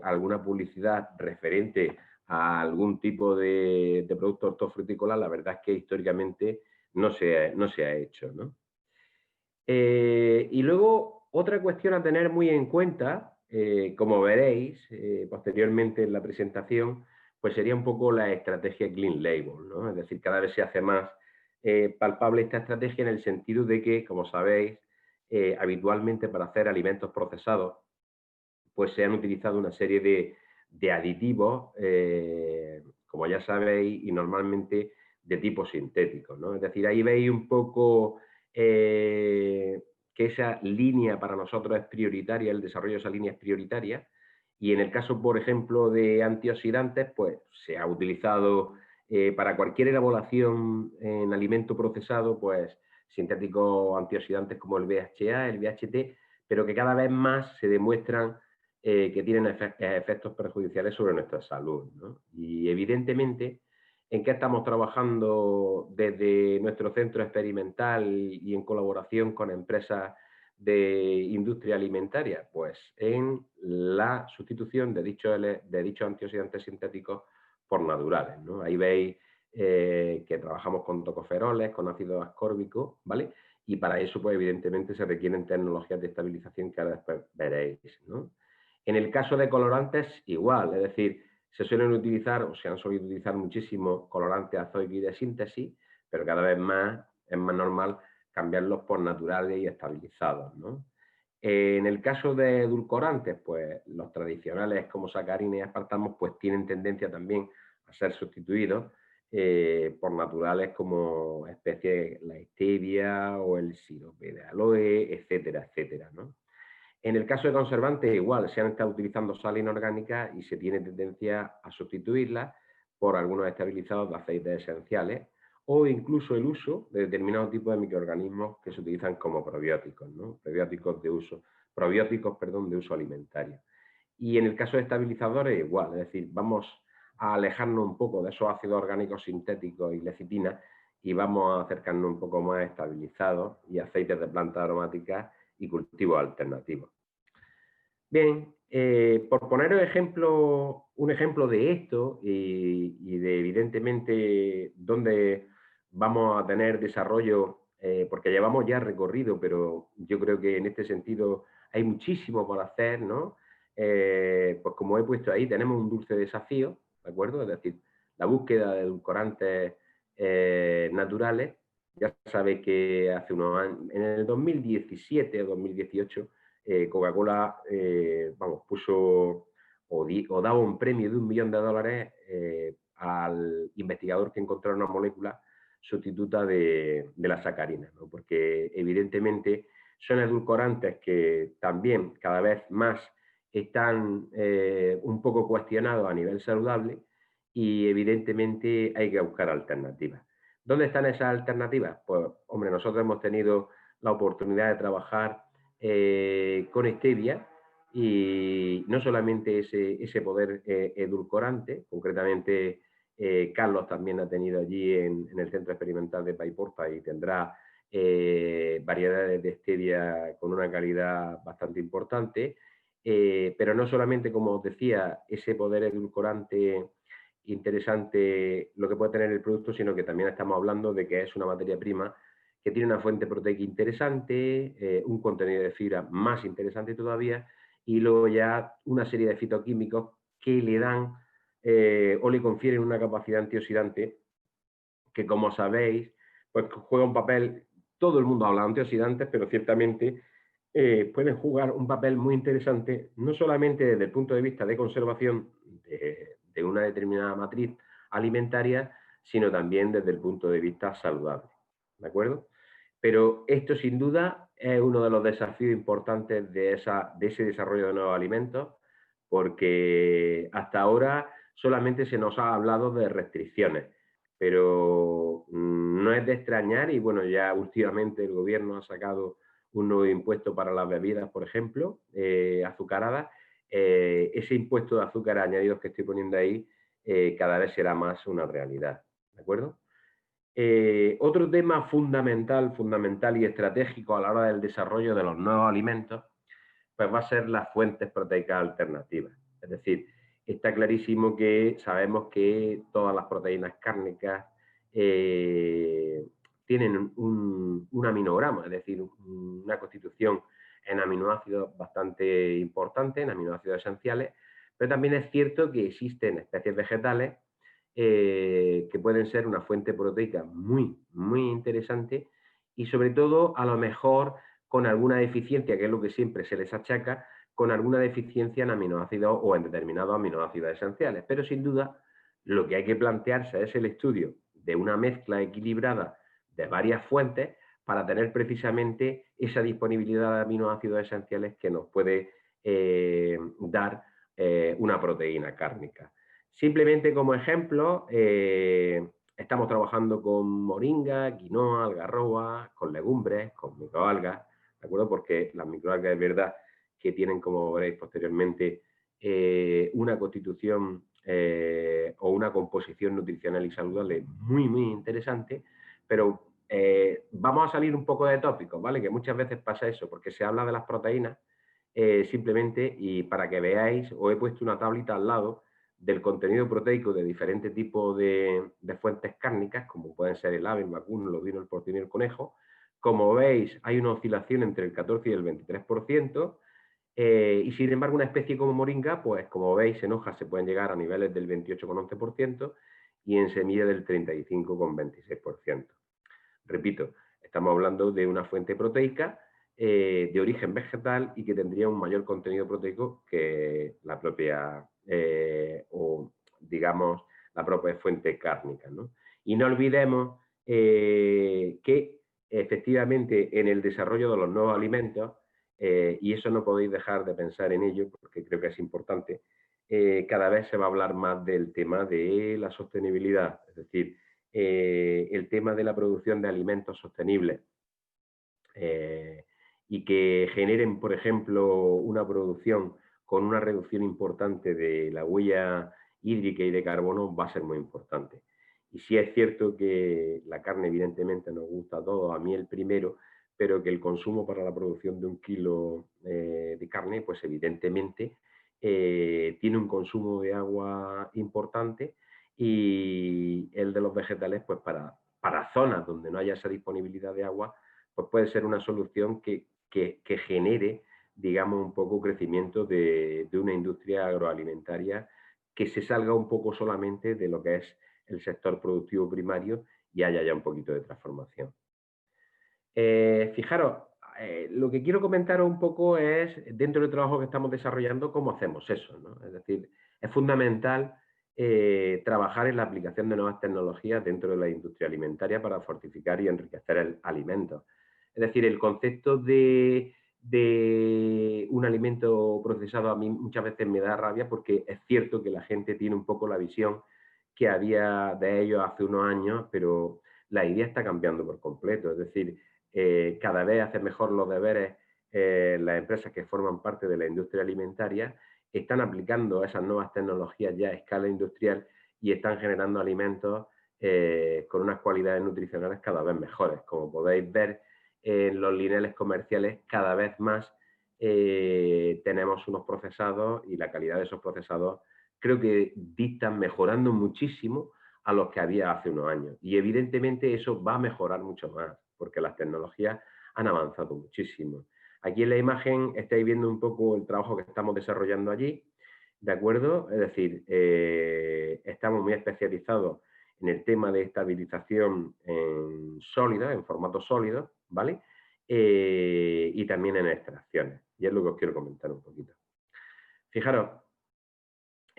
alguna publicidad referente a algún tipo de producto hortofrutícola, la verdad es que históricamente no se ha hecho, ¿no? Y luego, otra cuestión a tener muy en cuenta, como veréis posteriormente en la presentación, pues sería un poco la estrategia Clean Label, ¿no? Es decir, cada vez se hace más palpable esta estrategia en el sentido de que, como sabéis, habitualmente para hacer alimentos procesados, pues se han utilizado una serie de aditivos, como ya sabéis, y normalmente de tipo sintético, ¿no? Es decir, ahí veis un poco que esa línea para nosotros es prioritaria, el desarrollo de esa línea es prioritaria, y en el caso, por ejemplo, de antioxidantes, pues se ha utilizado para cualquier elaboración en alimento procesado, pues sintéticos antioxidantes como el BHA, el BHT, pero que cada vez más se demuestran que tienen efectos perjudiciales sobre nuestra salud, ¿no? Y evidentemente, ¿en qué estamos trabajando desde nuestro centro experimental y en colaboración con empresas de industria alimentaria? Pues en la sustitución de dichos antioxidantes sintéticos por naturales, ¿no? Ahí veis que trabajamos con tocoferoles, con ácido ascórbico, ¿vale? Y para eso, pues evidentemente se requieren tecnologías de estabilización que ahora después veréis, ¿no? En el caso de colorantes, igual, es decir, se suelen utilizar o se han solido utilizar muchísimo colorantes azoicos de síntesis, pero cada vez más es más normal cambiarlos por naturales y estabilizados, ¿no? En el caso de edulcorantes, pues los tradicionales como sacarina y aspartamos pues tienen tendencia también a ser sustituidos por naturales como especies la stevia o el sirope de aloe, etcétera, etcétera, ¿no? En el caso de conservantes, igual, se han estado utilizando sal inorgánica y se tiene tendencia a sustituirlas por algunos estabilizados de aceites esenciales o incluso el uso de determinados tipos de microorganismos que se utilizan como probióticos, ¿no? Probióticos de uso alimentario. Y en el caso de estabilizadores, igual, es decir, vamos a alejarnos un poco de esos ácidos orgánicos sintéticos y lecitina y vamos a acercarnos un poco más a estabilizados y aceites de plantas aromáticas y cultivos alternativos. Bien, por poner un ejemplo de esto y de evidentemente dónde vamos a tener desarrollo, porque llevamos ya recorrido, pero yo creo que en este sentido hay muchísimo por hacer, ¿no? Pues como he puesto ahí, tenemos un dulce desafío, ¿de acuerdo? Es decir, la búsqueda de edulcorantes naturales. Ya sabéis que hace unos años, en el 2017 o 2018, Coca-Cola puso o daba un premio de $1 millón al investigador que encontró una molécula sustituta de la sacarina, ¿no? Porque evidentemente son edulcorantes que también cada vez más están un poco cuestionados a nivel saludable y evidentemente hay que buscar alternativas. ¿Dónde están esas alternativas? Pues, hombre, nosotros hemos tenido la oportunidad de trabajar con stevia y no solamente ese poder edulcorante, concretamente Carlos también ha tenido allí en el centro experimental de Paiporta y tendrá variedades de stevia con una calidad bastante importante, pero no solamente, como os decía, ese poder edulcorante interesante lo que puede tener el producto, sino que también estamos hablando de que es una materia prima que tiene una fuente proteica interesante, un contenido de fibra más interesante todavía, y luego ya una serie de fitoquímicos que le dan o le confieren una capacidad antioxidante que, como sabéis, pues juega un papel, todo el mundo habla de antioxidantes, pero ciertamente pueden jugar un papel muy interesante, no solamente desde el punto de vista de conservación de un una determinada matriz alimentaria, sino también desde el punto de vista saludable. ¿De acuerdo? Pero esto sin duda es uno de los desafíos importantes de ese desarrollo de nuevos alimentos, porque hasta ahora solamente se nos ha hablado de restricciones, pero no es de extrañar, y bueno, ya últimamente el gobierno ha sacado un nuevo impuesto para las bebidas, por ejemplo, azucaradas. Ese impuesto de azúcar añadidos que estoy poniendo ahí cada vez será más una realidad, ¿de acuerdo? Otro tema fundamental y estratégico a la hora del desarrollo de los nuevos alimentos, pues va a ser las fuentes proteicas alternativas. Es decir, está clarísimo que sabemos que todas las proteínas cárnicas tienen un aminograma, es decir, una constitución en aminoácidos bastante importante, en aminoácidos esenciales, pero también es cierto que existen especies vegetales que pueden ser una fuente proteica muy interesante y sobre todo a lo mejor con alguna deficiencia, que es lo que siempre se les achaca, con alguna deficiencia en aminoácidos o en determinados aminoácidos esenciales. Pero sin duda lo que hay que plantearse es el estudio de una mezcla equilibrada de varias fuentes para tener precisamente esa disponibilidad de aminoácidos esenciales que nos puede dar una proteína cárnica. Simplemente como ejemplo, estamos trabajando con moringa, quinoa, algarroba, con legumbres, con microalgas, ¿de acuerdo? Porque las microalgas es verdad que tienen, como veréis posteriormente, una constitución o una composición nutricional y saludable muy interesante, pero vamos a salir un poco de tópicos, ¿vale? Que muchas veces pasa eso, porque se habla de las proteínas simplemente, y para que veáis, os he puesto una tablita al lado del contenido proteico de diferentes tipos de fuentes cárnicas, como pueden ser el ave, el vacuno, el ovino, el porcino y el conejo. Como veis, hay una oscilación entre el 14 y el 23%, y sin embargo una especie como moringa, pues como veis, en hojas se pueden llegar a niveles del 28,11% y en semilla del 35,26%. Repito, estamos hablando de una fuente proteica de origen vegetal y que tendría un mayor contenido proteico que la propia, o digamos, la propia fuente cárnica, ¿no? Y no olvidemos que efectivamente en el desarrollo de los nuevos alimentos, y eso no podéis dejar de pensar en ello porque creo que es importante, cada vez se va a hablar más del tema de la sostenibilidad, es decir, el tema de la producción de alimentos sostenibles y que generen, por ejemplo, una producción con una reducción importante de la huella hídrica y de carbono va a ser muy importante. Y sí es cierto que la carne evidentemente nos gusta a todos, a mí el primero, pero que el consumo para la producción de 1 kilo de carne, pues evidentemente tiene un consumo de agua importante, y el de los vegetales, pues para zonas donde no haya esa disponibilidad de agua, pues puede ser una solución que genere, digamos, un poco crecimiento de una industria agroalimentaria que se salga un poco solamente de lo que es el sector productivo primario y haya ya un poquito de transformación. Fijaros, lo que quiero comentaros un poco es, dentro del trabajo que estamos desarrollando, cómo hacemos eso, ¿no? Es decir, es fundamental trabajar en la aplicación de nuevas tecnologías dentro de la industria alimentaria para fortificar y enriquecer el alimento. Es decir, el concepto de un alimento procesado a mí muchas veces me da rabia, porque es cierto que la gente tiene un poco la visión que había de ello hace unos años, pero la idea está cambiando por completo. Es decir, cada vez hacen mejor los deberes las empresas que forman parte de la industria alimentaria, están aplicando esas nuevas tecnologías ya a escala industrial y están generando alimentos con unas cualidades nutricionales cada vez mejores. Como podéis ver en los lineales comerciales, cada vez más tenemos unos procesados, y la calidad de esos procesados creo que dictan mejorando muchísimo a los que había hace unos años. Y evidentemente eso va a mejorar mucho más, porque las tecnologías han avanzado muchísimo. Aquí en la imagen estáis viendo un poco el trabajo que estamos desarrollando allí, ¿de acuerdo? Es decir, estamos muy especializados en el tema de estabilización en sólida, en formato sólido, ¿vale? Y también en extracciones. Y es lo que os quiero comentar un poquito. Fijaros,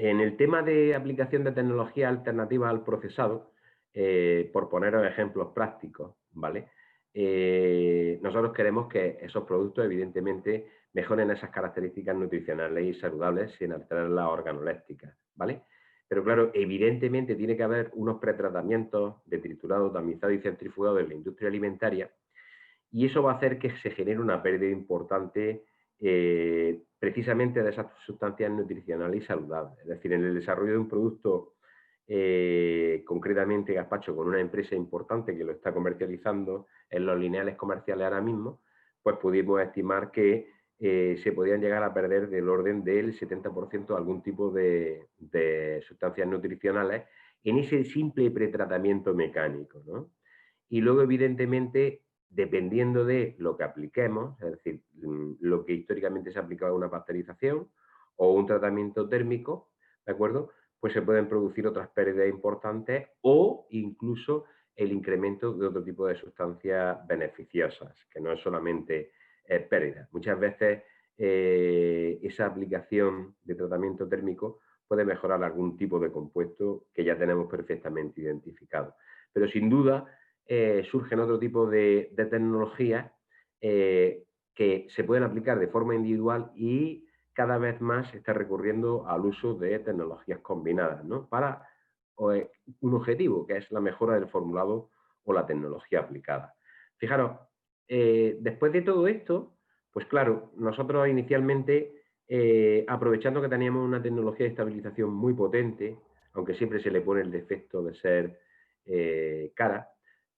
En el tema de aplicación de tecnologías alternativas al procesado, por poneros ejemplos prácticos, ¿vale? Nosotros queremos que esos productos, evidentemente, mejoren esas características nutricionales y saludables sin alterar las organolépticas, ¿vale? Pero claro, evidentemente tiene que haber unos pretratamientos de triturado, tamizado y centrifugado en la industria alimentaria, y eso va a hacer que se genere una pérdida importante precisamente de esas sustancias nutricionales y saludables. Es decir, en el desarrollo de un producto, concretamente gazpacho, con una empresa importante que lo está comercializando en los lineales comerciales ahora mismo, pues pudimos estimar que se podían llegar a perder del orden del 70% algún tipo de sustancias nutricionales en ese simple pretratamiento mecánico, ¿no? Y luego, evidentemente, dependiendo de lo que apliquemos, es decir, lo que históricamente se ha aplicado a una pasteurización o un tratamiento térmico, ¿de acuerdo? Pues se pueden producir otras pérdidas importantes o incluso el incremento de otro tipo de sustancias beneficiosas, que no es solamente pérdida. Muchas veces esa aplicación de tratamiento térmico puede mejorar algún tipo de compuesto que ya tenemos perfectamente identificado. Pero sin duda surgen otro tipo de tecnologías que se pueden aplicar de forma individual y cada vez más se está recurriendo al uso de tecnologías combinadas, ¿no? Para un objetivo, que es la mejora del formulado o la tecnología aplicada. Fijaros, después de todo esto, pues claro, nosotros inicialmente, aprovechando que teníamos una tecnología de estabilización muy potente, aunque siempre se le pone el defecto de ser cara,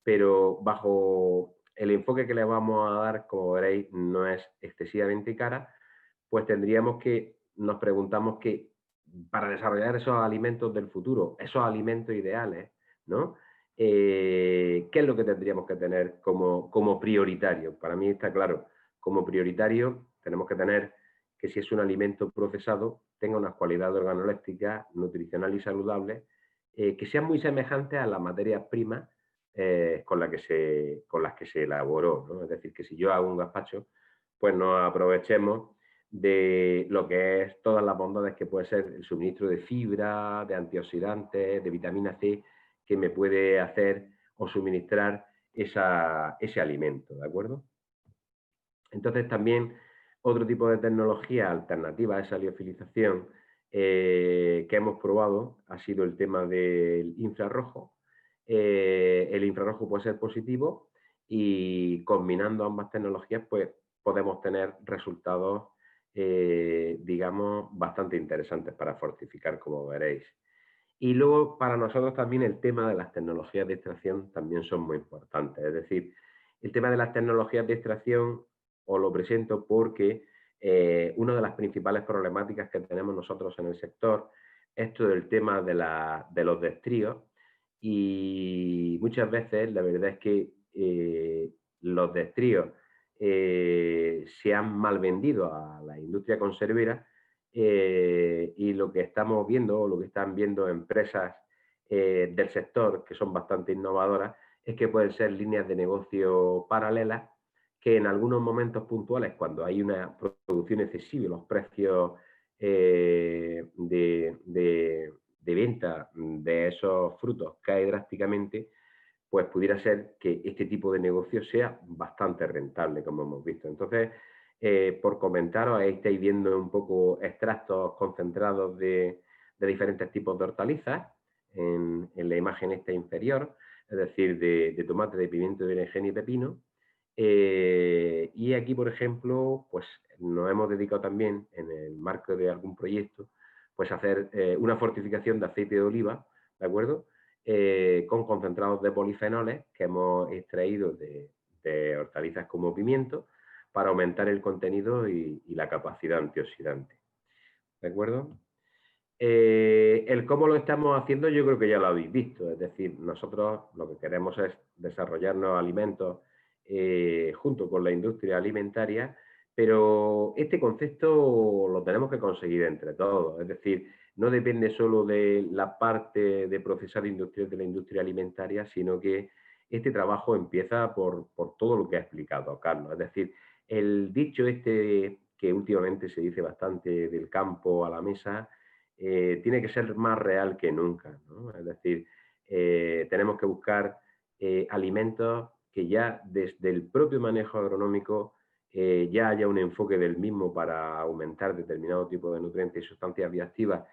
pero bajo el enfoque que le vamos a dar, como veréis, no es excesivamente cara, pues nos preguntamos que para desarrollar esos alimentos del futuro, esos alimentos ideales, ¿no? ¿Qué es lo que tendríamos que tener como prioritario? Para mí está claro, como prioritario tenemos que tener que si es un alimento procesado, tenga unas cualidades organolépticas, nutricionales y saludables, que sean muy semejantes a las materias primas con las que se elaboró, ¿no? Es decir, que si yo hago un gazpacho, pues nos aprovechemos de lo que es todas las bondades que puede ser el suministro de fibra, de antioxidantes, de vitamina C, que me puede hacer o suministrar ese alimento, ¿de acuerdo? Entonces también otro tipo de tecnología alternativa a esa liofilización que hemos probado ha sido el tema del infrarrojo. El infrarrojo puede ser positivo y combinando ambas tecnologías pues podemos tener resultados digamos bastante interesantes para fortificar, como veréis. Y luego para nosotros también el tema de las tecnologías de extracción también son muy importantes. Es decir, el tema de las tecnologías de extracción os lo presento porque una de las principales problemáticas que tenemos nosotros en el sector es todo el tema de los destríos y muchas veces la verdad es que los destríos se han mal vendido a la industria conservera y lo que estamos viendo o lo que están viendo empresas del sector que son bastante innovadoras es que pueden ser líneas de negocio paralelas que en algunos momentos puntuales, cuando hay una producción excesiva y los precios de venta de esos frutos cae drásticamente, pues pudiera ser que este tipo de negocio sea bastante rentable, como hemos visto. Entonces, por comentaros, ahí estáis viendo un poco extractos concentrados de diferentes tipos de hortalizas en la imagen esta inferior, es decir, de tomate, de pimiento, de berenjena y pepino. Y aquí, por ejemplo, pues nos hemos dedicado también, en el marco de algún proyecto, pues a hacer una fortificación de aceite de oliva, ¿de acuerdo? Con concentrados de polifenoles que hemos extraído de hortalizas como pimiento para aumentar el contenido y la capacidad antioxidante. ¿De acuerdo? El cómo lo estamos haciendo yo creo que ya lo habéis visto, es decir, nosotros lo que queremos es desarrollarnos alimentos junto con la industria alimentaria, pero este concepto lo tenemos que conseguir entre todos, es decir, no depende solo de la parte de procesado industrial de la industria alimentaria, sino que este trabajo empieza por todo lo que ha explicado Carlos, es decir, el dicho este que últimamente se dice bastante del campo a la mesa, tiene que ser más real que nunca, ¿no? Es decir, tenemos que buscar alimentos que ya desde el propio manejo agronómico ya haya un enfoque del mismo para aumentar determinado tipo de nutrientes y sustancias bioactivas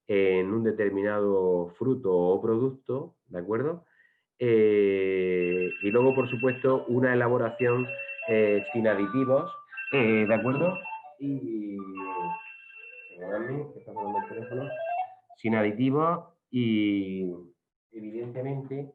en un determinado fruto o producto, ¿de acuerdo? Y luego, por supuesto, una elaboración sin aditivos, ¿de acuerdo? Y sin aditivos y evidentemente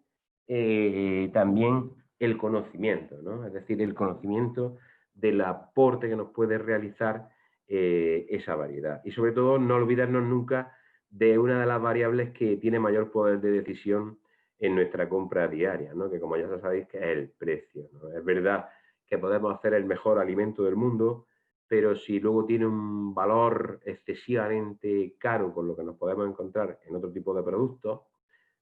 también el conocimiento, ¿no? Es decir, el conocimiento del aporte que nos puede realizar esa variedad. Y sobre todo no olvidarnos nunca de una de las variables que tiene mayor poder de decisión en nuestra compra diaria, ¿no? Que como ya sabéis que es el precio, ¿no? Es verdad que podemos hacer el mejor alimento del mundo, pero si luego tiene un valor excesivamente caro con lo que nos podemos encontrar en otro tipo de productos,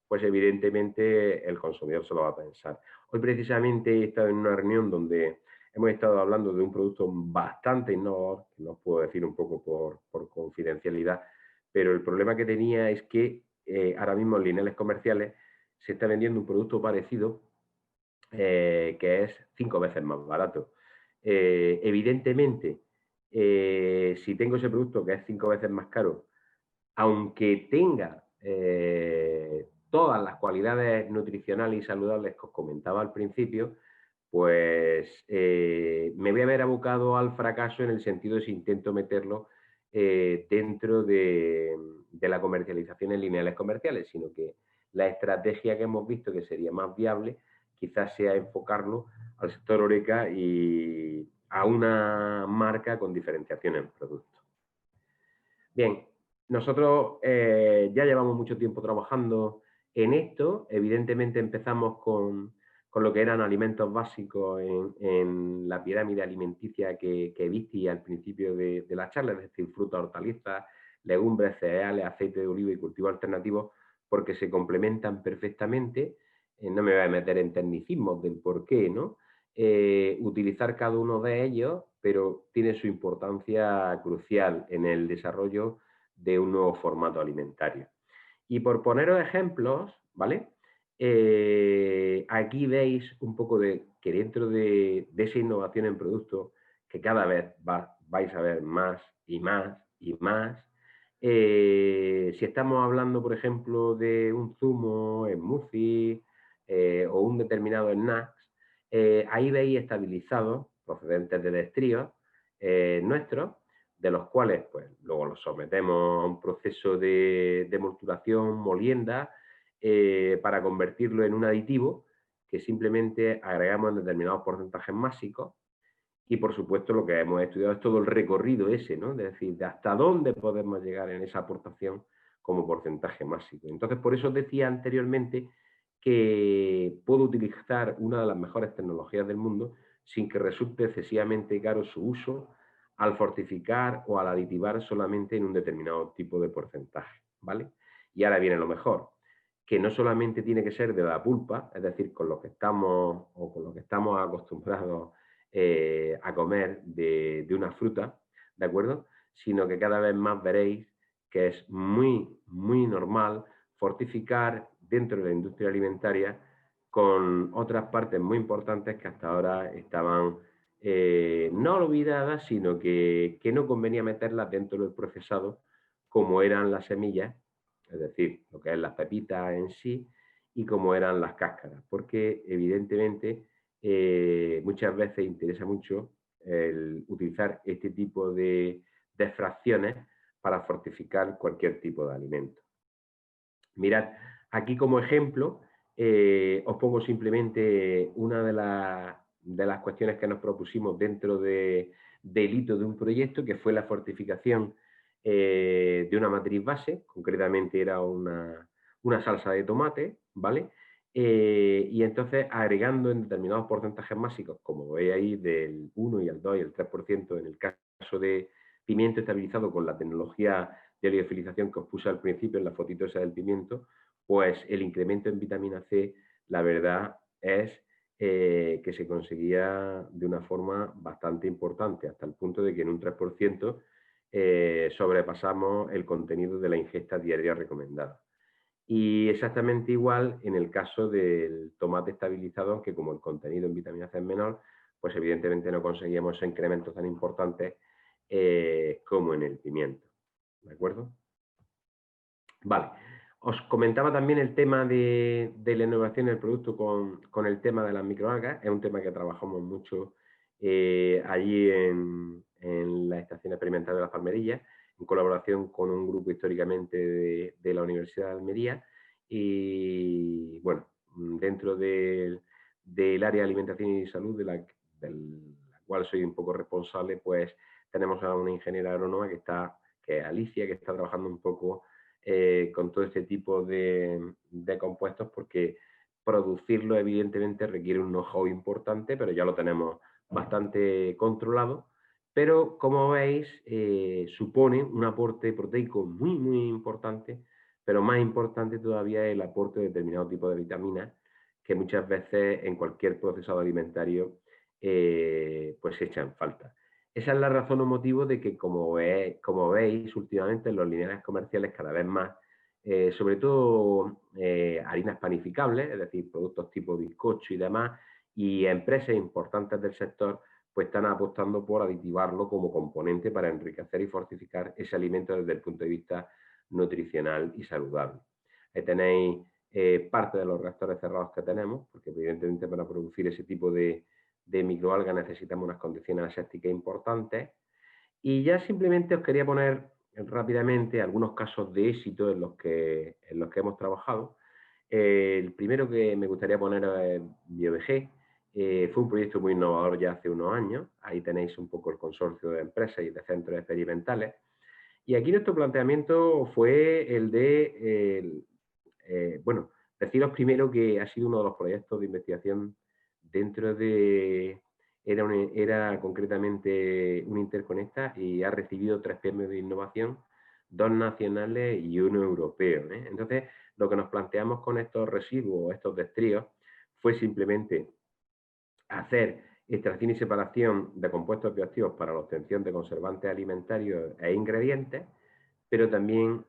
pues evidentemente el consumidor se lo va a pensar. Hoy precisamente he estado en una reunión donde hemos estado hablando de un producto bastante innovador, que no os puedo decir un poco por confidencialidad, pero el problema que tenía es que ahora mismo en lineales comerciales se está vendiendo un producto parecido que es 5 veces más barato. Evidentemente, si tengo ese producto que es 5 veces más caro, aunque tenga todas las cualidades nutricionales y saludables que os comentaba al principio, pues me voy a ver abocado al fracaso en el sentido de si intento meterlo dentro de la comercialización en lineales comerciales, sino que la estrategia que hemos visto que sería más viable quizás sea enfocarlo al sector Horeca y a una marca con diferenciación en producto. Bien, nosotros ya llevamos mucho tiempo trabajando en esto. Evidentemente empezamos con lo que eran alimentos básicos en la pirámide alimenticia que viste al principio de la charla, es decir, frutas, hortalizas, legumbres, cereales, aceite de oliva y cultivos alternativos, porque se complementan perfectamente. No me voy a meter en tecnicismos del por qué, ¿no? Utilizar cada uno de ellos, pero tiene su importancia crucial en el desarrollo de un nuevo formato alimentario. Y por poneros ejemplos, ¿vale? Aquí veis un poco de que dentro de esa innovación en producto, que cada vez vais a ver más y más y más, si estamos hablando, por ejemplo, de un zumo, smoothie o un determinado snacks, ahí veis estabilizados procedentes de destríos nuestros, de los cuales pues luego los sometemos a un proceso de molturación, molienda, para convertirlo en un aditivo que simplemente agregamos en determinados porcentajes másicos. Y por supuesto lo que hemos estudiado es todo el recorrido ese, ¿no? Es decir, de hasta dónde podemos llegar en esa aportación como porcentaje másico. Entonces, por eso os decía anteriormente que puedo utilizar una de las mejores tecnologías del mundo sin que resulte excesivamente caro su uso al fortificar o al aditivar solamente en un determinado tipo de porcentaje, ¿vale? Y ahora viene lo mejor, que no solamente tiene que ser de la pulpa, es decir, con lo que estamos o con lo que estamos acostumbrados a comer de una fruta, ¿de acuerdo? Sino que cada vez más veréis que es muy, muy normal fortificar dentro de la industria alimentaria con otras partes muy importantes que hasta ahora estaban no olvidadas, sino que no convenía meterlas dentro del procesado, como eran las semillas, es decir, lo que es las pepitas en sí, y como eran las cáscaras, porque evidentemente muchas veces interesa mucho el utilizar este tipo de fracciones para fortificar cualquier tipo de alimento. Mirad, aquí como ejemplo os pongo simplemente una de las cuestiones que nos propusimos dentro del hito de un proyecto, que fue la fortificación de una matriz base, concretamente era una salsa de tomate, ¿vale? Y entonces agregando en determinados porcentajes másicos, como veis ahí, del 1 y el 2 y el 3% en el caso de pimiento estabilizado con la tecnología de liofilización que os puse al principio en la fotito esa del pimiento, pues el incremento en vitamina C, la verdad es que se conseguía de una forma bastante importante, hasta el punto de que en un 3% sobrepasamos el contenido de la ingesta diaria recomendada. Y exactamente igual en el caso del tomate estabilizado, aunque como el contenido en vitamina C es menor, pues evidentemente no conseguíamos esos incrementos tan importantes como en el pimiento. ¿De acuerdo? Vale. Os comentaba también el tema de la innovación del producto con el tema de las microalgas. Es un tema que trabajamos mucho allí en la Estación Experimental de las Palmerillas, en colaboración con un grupo históricamente de la Universidad de Almería. Y bueno, dentro del área de alimentación y salud, de la cual soy un poco responsable, pues tenemos a una ingeniera agrónoma que es Alicia, que está trabajando un poco con todo este tipo de compuestos, porque producirlo evidentemente requiere un know-how importante, pero ya lo tenemos bastante controlado. Pero como veis, supone un aporte proteico muy, muy importante, pero más importante todavía es el aporte de determinado tipo de vitaminas que muchas veces en cualquier procesado alimentario pues se echan falta. Esa es la razón o motivo de que, como veis últimamente en los lineales comerciales cada vez más, sobre todo harinas panificables, es decir, productos tipo bizcocho y demás, y empresas importantes del sector pues están apostando por aditivarlo como componente para enriquecer y fortificar ese alimento desde el punto de vista nutricional y saludable. Ahí tenéis parte de los reactores cerrados que tenemos, porque evidentemente para producir ese tipo de microalgas necesitamos unas condiciones asépticas importantes. Y ya simplemente os quería poner rápidamente algunos casos de éxito en los que hemos trabajado. El primero que me gustaría poner es BioVG. Fue un proyecto muy innovador ya hace unos años. Ahí tenéis un poco el consorcio de empresas y de centros experimentales. Y aquí nuestro planteamiento fue el de, bueno, deciros primero que ha sido uno de los proyectos de investigación dentro de, era concretamente un Interconecta y ha recibido 3 premios de innovación, 2 nacionales y 1 europeo. Entonces, lo que nos planteamos con estos residuos, estos destríos, fue simplemente hacer extracción y separación de compuestos bioactivos para la obtención de conservantes alimentarios e ingredientes, pero también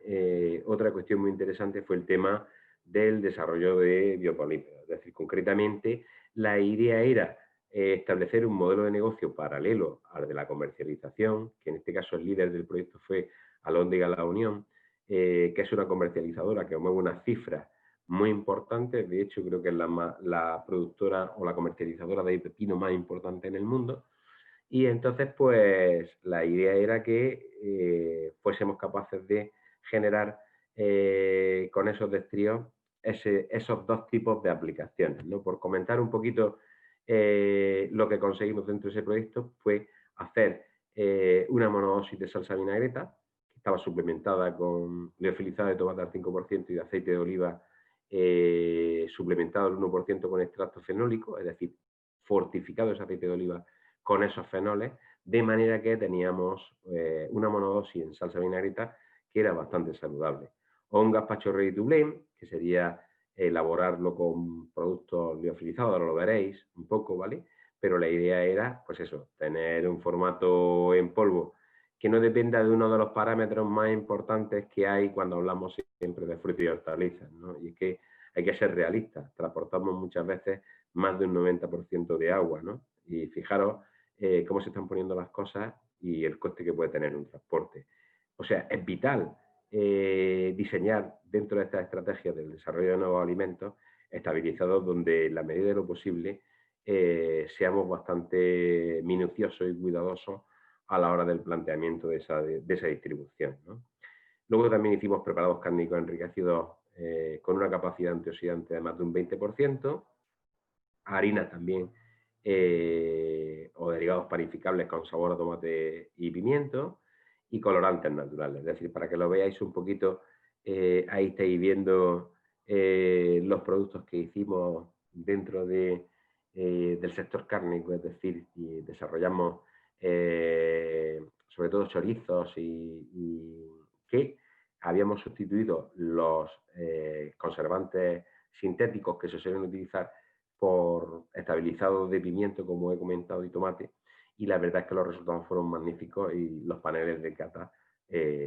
otra cuestión muy interesante fue el tema del desarrollo de biopolímeros. Es decir, concretamente, la idea era establecer un modelo de negocio paralelo al de la comercialización, que en este caso el líder del proyecto fue Alhóndiga La Unión, que es una comercializadora que mueve unas cifras muy importantes. De hecho, creo que es la productora o la comercializadora de pepino más importante en el mundo. Y entonces, pues, la idea era que fuésemos capaces de generar con esos destríos esos 2 tipos de aplicaciones, ¿no? Por comentar un poquito lo que conseguimos dentro de ese proyecto fue hacer una monodosis de salsa vinagreta, que estaba suplementada con liofilizada de tomate al 5% y de aceite de oliva suplementado al 1% con extracto fenólico, es decir, fortificado ese aceite de oliva con esos fenoles, de manera que teníamos una monodosis en salsa vinagreta que era bastante saludable. O un gazpacho ready to blend, que sería elaborarlo con productos liofilizados, ahora lo veréis un poco, ¿vale? Pero la idea era, pues eso, tener un formato en polvo que no dependa de uno de los parámetros más importantes que hay cuando hablamos siempre de frutas y hortalizas, ¿no? Y es que hay que ser realistas, transportamos muchas veces más de un 90% de agua, ¿no? Y fijaros cómo se están poniendo las cosas y el coste que puede tener un transporte. O sea, es vital diseñar dentro de estas estrategias del desarrollo de nuevos alimentos estabilizados donde, en la medida de lo posible, seamos bastante minuciosos y cuidadosos a la hora del planteamiento de esa distribución, ¿no? Luego también hicimos preparados cárnicos enriquecidos con una capacidad antioxidante de más de un 20%, harinas también o derivados panificables con sabor a tomate y pimiento, y colorantes naturales. Es decir, para que lo veáis un poquito, ahí estáis viendo los productos que hicimos dentro del sector cárnico, es decir, y desarrollamos sobre todo chorizos y que habíamos sustituido los conservantes sintéticos que se suelen utilizar por estabilizados de pimiento, como he comentado, y tomate, y la verdad es que los resultados fueron magníficos y los paneles de cata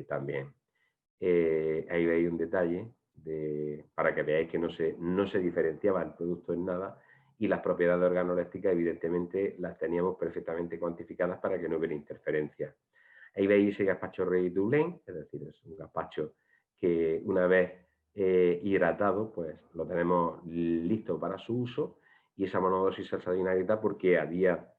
también. Ahí veis un detalle para que veáis que no se diferenciaba el producto en nada y las propiedades organolépticas evidentemente las teníamos perfectamente cuantificadas para que no hubiera interferencia. Ahí veis ese gazpacho ready to blend, es decir, es un gazpacho que una vez hidratado, pues lo tenemos listo para su uso, y esa monodosis salsa vinagreta porque había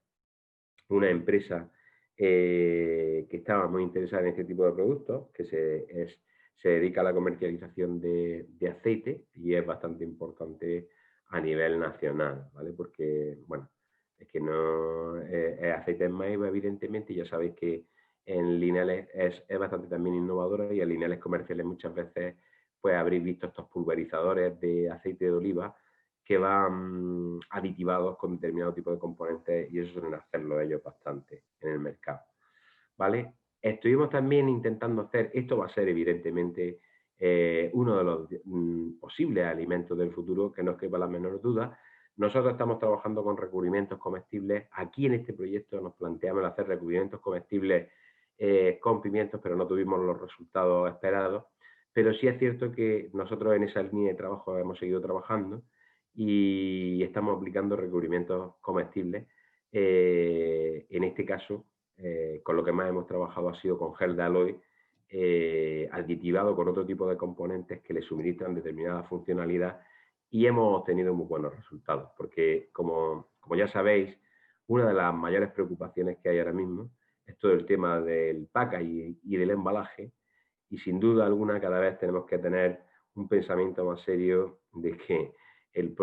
una empresa que estaba muy interesada en este tipo de productos, que se dedica a la comercialización de aceite y es bastante importante a nivel nacional, ¿vale? Porque, bueno, es que no es aceite en maíz, evidentemente, y ya sabéis que en lineales es bastante también innovadora, y en lineales comerciales muchas veces pues habréis visto estos pulverizadores de aceite de oliva que van aditivados con determinado tipo de componentes, y eso suelen hacerlo ellos bastante en el mercado, ¿vale? Estuvimos también intentando hacer, esto va a ser evidentemente uno de los posibles alimentos del futuro, que no os quepa la menor duda. Nosotros estamos trabajando con recubrimientos comestibles. Aquí en este proyecto nos planteamos hacer recubrimientos comestibles con pimientos, pero no tuvimos los resultados esperados. Pero sí es cierto que nosotros en esa línea de trabajo hemos seguido trabajando y estamos aplicando recubrimientos comestibles. En este caso, con lo que más hemos trabajado ha sido con gel de aloe, aditivado con otro tipo de componentes que le suministran determinada funcionalidad, y hemos obtenido muy buenos resultados, porque como ya sabéis, una de las mayores preocupaciones que hay ahora mismo es todo el tema del packaging y del embalaje, y sin duda alguna cada vez tenemos que tener un pensamiento más serio de que la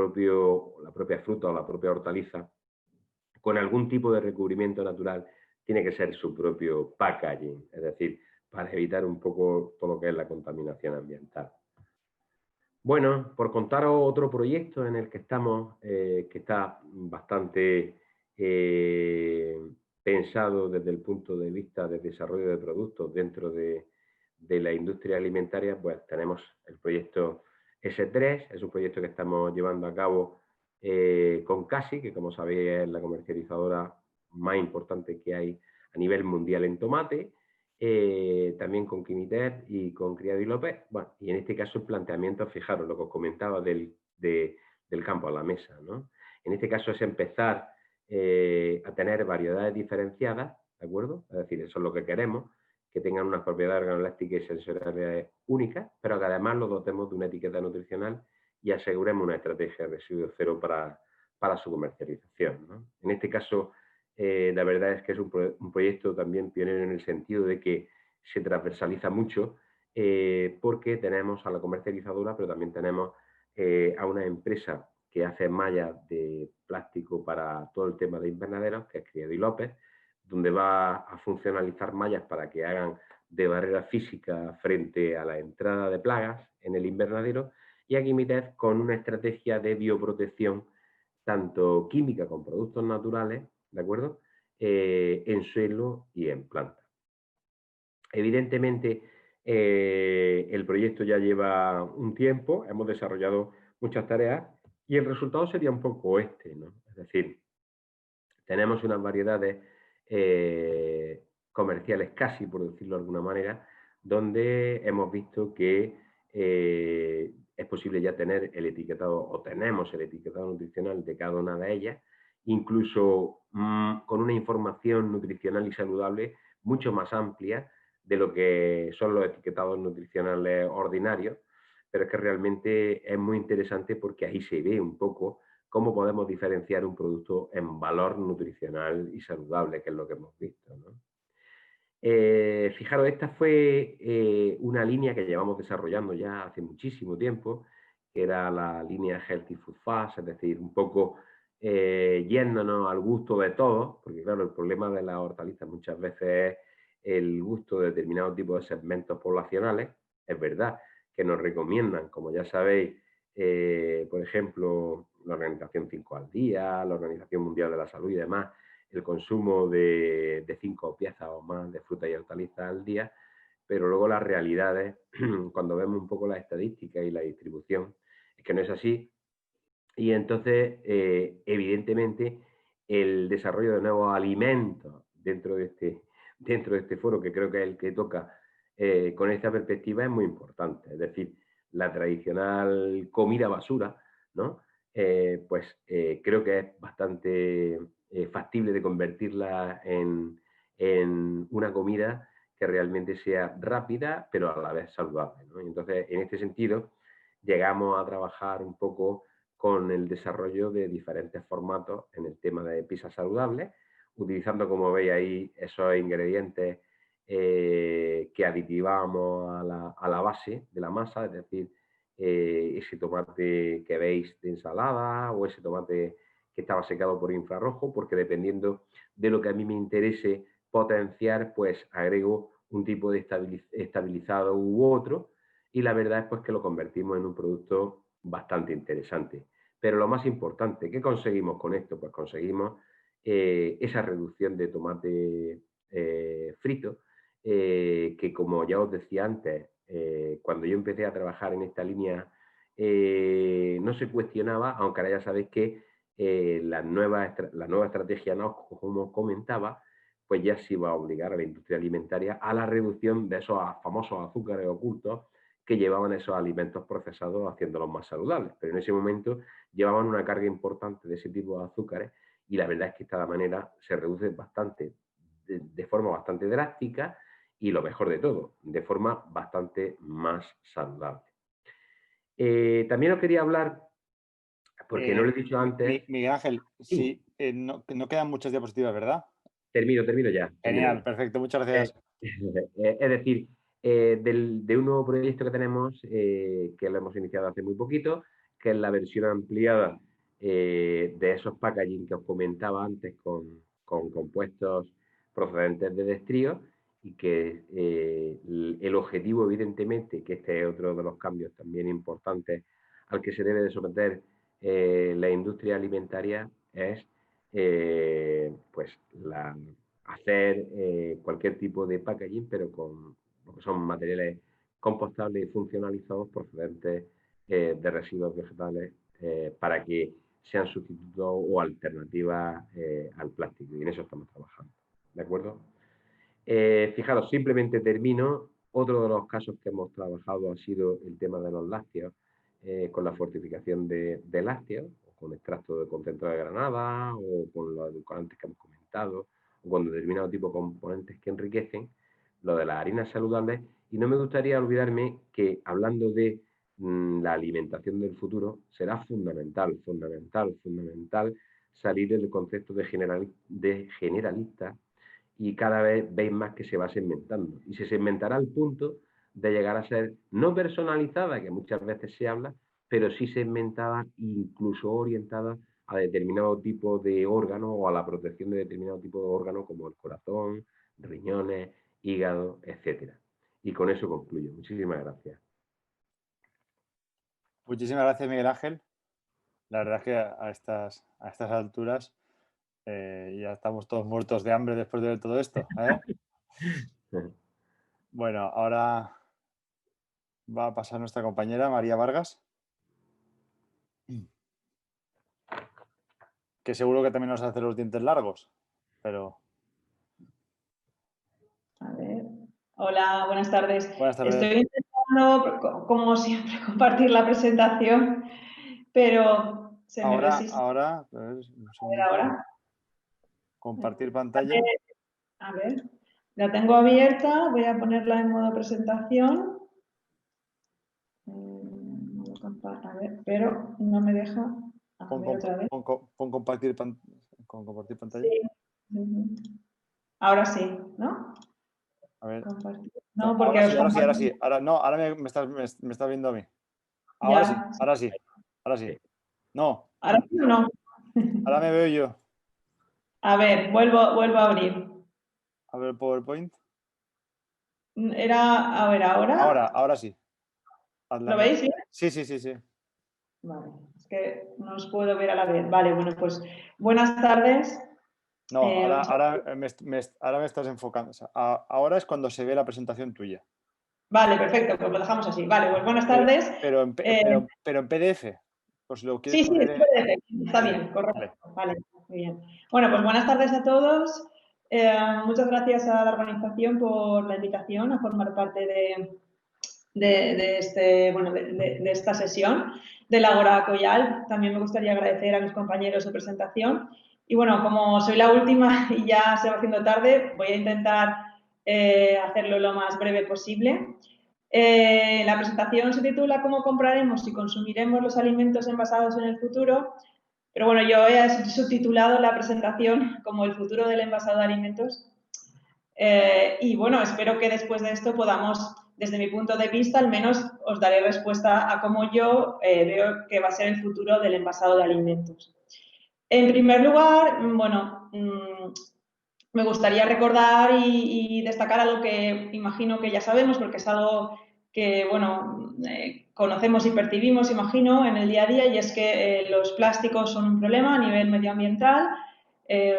propia fruta o la propia hortaliza, con algún tipo de recubrimiento natural, tiene que ser su propio packaging, es decir, para evitar un poco todo lo que es la contaminación ambiental. Bueno, por contaros otro proyecto en el que estamos, que está bastante pensado desde el punto de vista de desarrollo de productos dentro de la industria alimentaria, pues tenemos el proyecto S3, es un proyecto que estamos llevando a cabo con CASI, que como sabéis es la comercializadora más importante que hay a nivel mundial en tomate, también con Quimiter y con Criado y López. Bueno, y en este caso el planteamiento, fijaros lo que os comentaba del campo a la mesa, ¿no? En este caso es empezar a tener variedades diferenciadas, ¿de acuerdo? Es decir, eso es lo que queremos, que tengan unas propiedades organolépticas y sensoriales únicas, pero que además lo dotemos de una etiqueta nutricional y aseguremos una estrategia de residuo cero para su comercialización, ¿no? En este caso, la verdad es que es un proyecto también pionero en el sentido de que se transversaliza mucho, porque tenemos a la comercializadora, pero también tenemos a una empresa que hace mallas de plástico para todo el tema de invernaderos, que es Criado y López, donde va a funcionalizar mallas para que hagan de barrera física frente a la entrada de plagas en el invernadero, y aquí Quimiter con una estrategia de bioprotección, tanto química con productos naturales, ¿de acuerdo?, en suelo y en planta. Evidentemente, el proyecto ya lleva un tiempo, hemos desarrollado muchas tareas y el resultado sería un poco este, ¿no? Es decir, tenemos unas variedades comerciales casi, por decirlo de alguna manera, donde hemos visto que es posible ya tener el etiquetado, o tenemos el etiquetado nutricional de cada una de ellas, incluso con una información nutricional y saludable mucho más amplia de lo que son los etiquetados nutricionales ordinarios, pero es que realmente es muy interesante porque ahí se ve un poco cómo podemos diferenciar un producto en valor nutricional y saludable, que es lo que hemos visto, ¿no? Fijaros, esta fue una línea que llevamos desarrollando ya hace muchísimo tiempo, que era la línea Healthy Food Fast, es decir, un poco yéndonos al gusto de todos, porque claro, el problema de las hortalizas muchas veces es el gusto de determinados tipos de segmentos poblacionales. Es verdad que nos recomiendan, como ya sabéis, por ejemplo, la Organización 5 al día, la Organización Mundial de la Salud y demás, el consumo de 5 piezas o más de fruta y hortalizas al día, pero luego las realidades, cuando vemos un poco las estadísticas y la distribución, es que no es así. Y entonces, evidentemente, el desarrollo de nuevos alimentos dentro de este foro, que creo que es el que toca con esta perspectiva, es muy importante. Es decir, la tradicional comida basura, ¿no? Creo que es bastante factible de convertirla en una comida que realmente sea rápida, pero a la vez saludable, ¿no? Entonces, en este sentido, llegamos a trabajar un poco con el desarrollo de diferentes formatos en el tema de pizzas saludables, utilizando, como veis ahí, esos ingredientes que aditivamos a la base de la masa, es decir, ese tomate que veis de ensalada o ese tomate que estaba secado por infrarrojo, porque dependiendo de lo que a mí me interese potenciar, pues agrego un tipo de estabilizado u otro, y la verdad es pues que lo convertimos en un producto bastante interesante. Pero lo más importante, ¿qué conseguimos con esto? Pues conseguimos esa reducción de tomate frito, que como ya os decía antes, cuando yo empecé a trabajar en esta línea, no se cuestionaba, aunque ahora ya sabéis que la nueva estrategia NAOS, como comentaba, pues ya se iba a obligar a la industria alimentaria a la reducción de esos famosos azúcares ocultos que llevaban esos alimentos procesados haciéndolos más saludables. Pero en ese momento llevaban una carga importante de ese tipo de azúcares y la verdad es que de esta manera se reduce bastante, de forma bastante drástica y lo mejor de todo, de forma bastante más saludable. También os quería hablar, porque no lo he dicho antes... Miguel Ángel, sí, no quedan muchas diapositivas, ¿verdad? Termino ya. Genial, perfecto, muchas gracias. Es decir, de un nuevo proyecto que tenemos, que lo hemos iniciado hace muy poquito, que es la versión ampliada de esos packaging que os comentaba antes con compuestos procedentes de destrío, y que el objetivo, evidentemente, que este es otro de los cambios también importantes al que se debe de someter la industria alimentaria, es hacer cualquier tipo de packaging, pero con lo que son materiales compostables y funcionalizados procedentes de residuos vegetales, para que sean sustitutos o alternativas al plástico, y en eso estamos trabajando. ¿De acuerdo? Fijaros, simplemente termino. Otro de los casos que hemos trabajado ha sido el tema de los lácteos, con la fortificación de lácteos, o con extracto de concentrado de granada, o con los edulcorantes que hemos comentado, o con determinado tipo de componentes que enriquecen lo de las harinas saludables. Y no me gustaría olvidarme que, hablando de la alimentación del futuro, será fundamental salir del concepto de generalista, y cada vez veis más que se va segmentando. Y se segmentará al punto de llegar a ser no personalizada, que muchas veces se habla, pero sí segmentada, incluso orientada a determinado tipo de órgano o a la protección de determinado tipo de órgano, como el corazón, riñones, hígado, etc. Y con eso concluyo. Muchísimas gracias. Muchísimas gracias, Miguel Ángel. La verdad es que a estas alturas ya estamos todos muertos de hambre después de ver todo esto, ¿eh? Bueno, ahora va a pasar nuestra compañera María Vargas, que seguro que también nos hace los dientes largos, pero... A ver. Hola, buenas tardes. Buenas tardes. Estoy intentando, como siempre, compartir la presentación, pero se me resiste. Ahora, Ahora. Compartir pantalla. A ver, la tengo abierta, voy a ponerla en modo presentación. A ver, pero no me deja. Con compartir pantalla. Sí. Ahora sí, ¿no? A ver. Compartir. No, porque ahora sí. Ahora me estás viendo a mí. Ahora sí. No. ¿Ahora sí o no? Ahora me veo yo. A ver, vuelvo a abrir. A ver, PowerPoint. Era, a ver, ahora. Ahora sí. ¿Lo veis bien? Sí. Vale, es que no os puedo ver a la vez. Vale, bueno, pues buenas tardes. No, ahora me estás enfocando. O sea, ahora es cuando se ve la presentación tuya. Vale, perfecto, pues lo dejamos así. Vale, pues buenas tardes. Pero en PDF. Pues lo quieres sí, poner en PDF. Está bien, correcto. Vale. Muy bien. Bueno, pues buenas tardes a todos. Muchas gracias a la organización por la invitación a formar parte de esta sesión del Ágora Coyal. También me gustaría agradecer a mis compañeros su presentación. Y bueno, como soy la última y ya se va haciendo tarde, voy a intentar hacerlo lo más breve posible. La presentación se titula ¿Cómo compraremos y consumiremos los alimentos envasados en el futuro? Pero bueno, yo he subtitulado la presentación como el futuro del envasado de alimentos. Y bueno, espero que después de esto podamos, desde mi punto de vista, al menos os daré respuesta a cómo yo veo que va a ser el futuro del envasado de alimentos. En primer lugar, bueno, me gustaría recordar y destacar algo que imagino que ya sabemos, porque es algo que, bueno, conocemos y percibimos, imagino, en el día a día, y es que los plásticos son un problema a nivel medioambiental.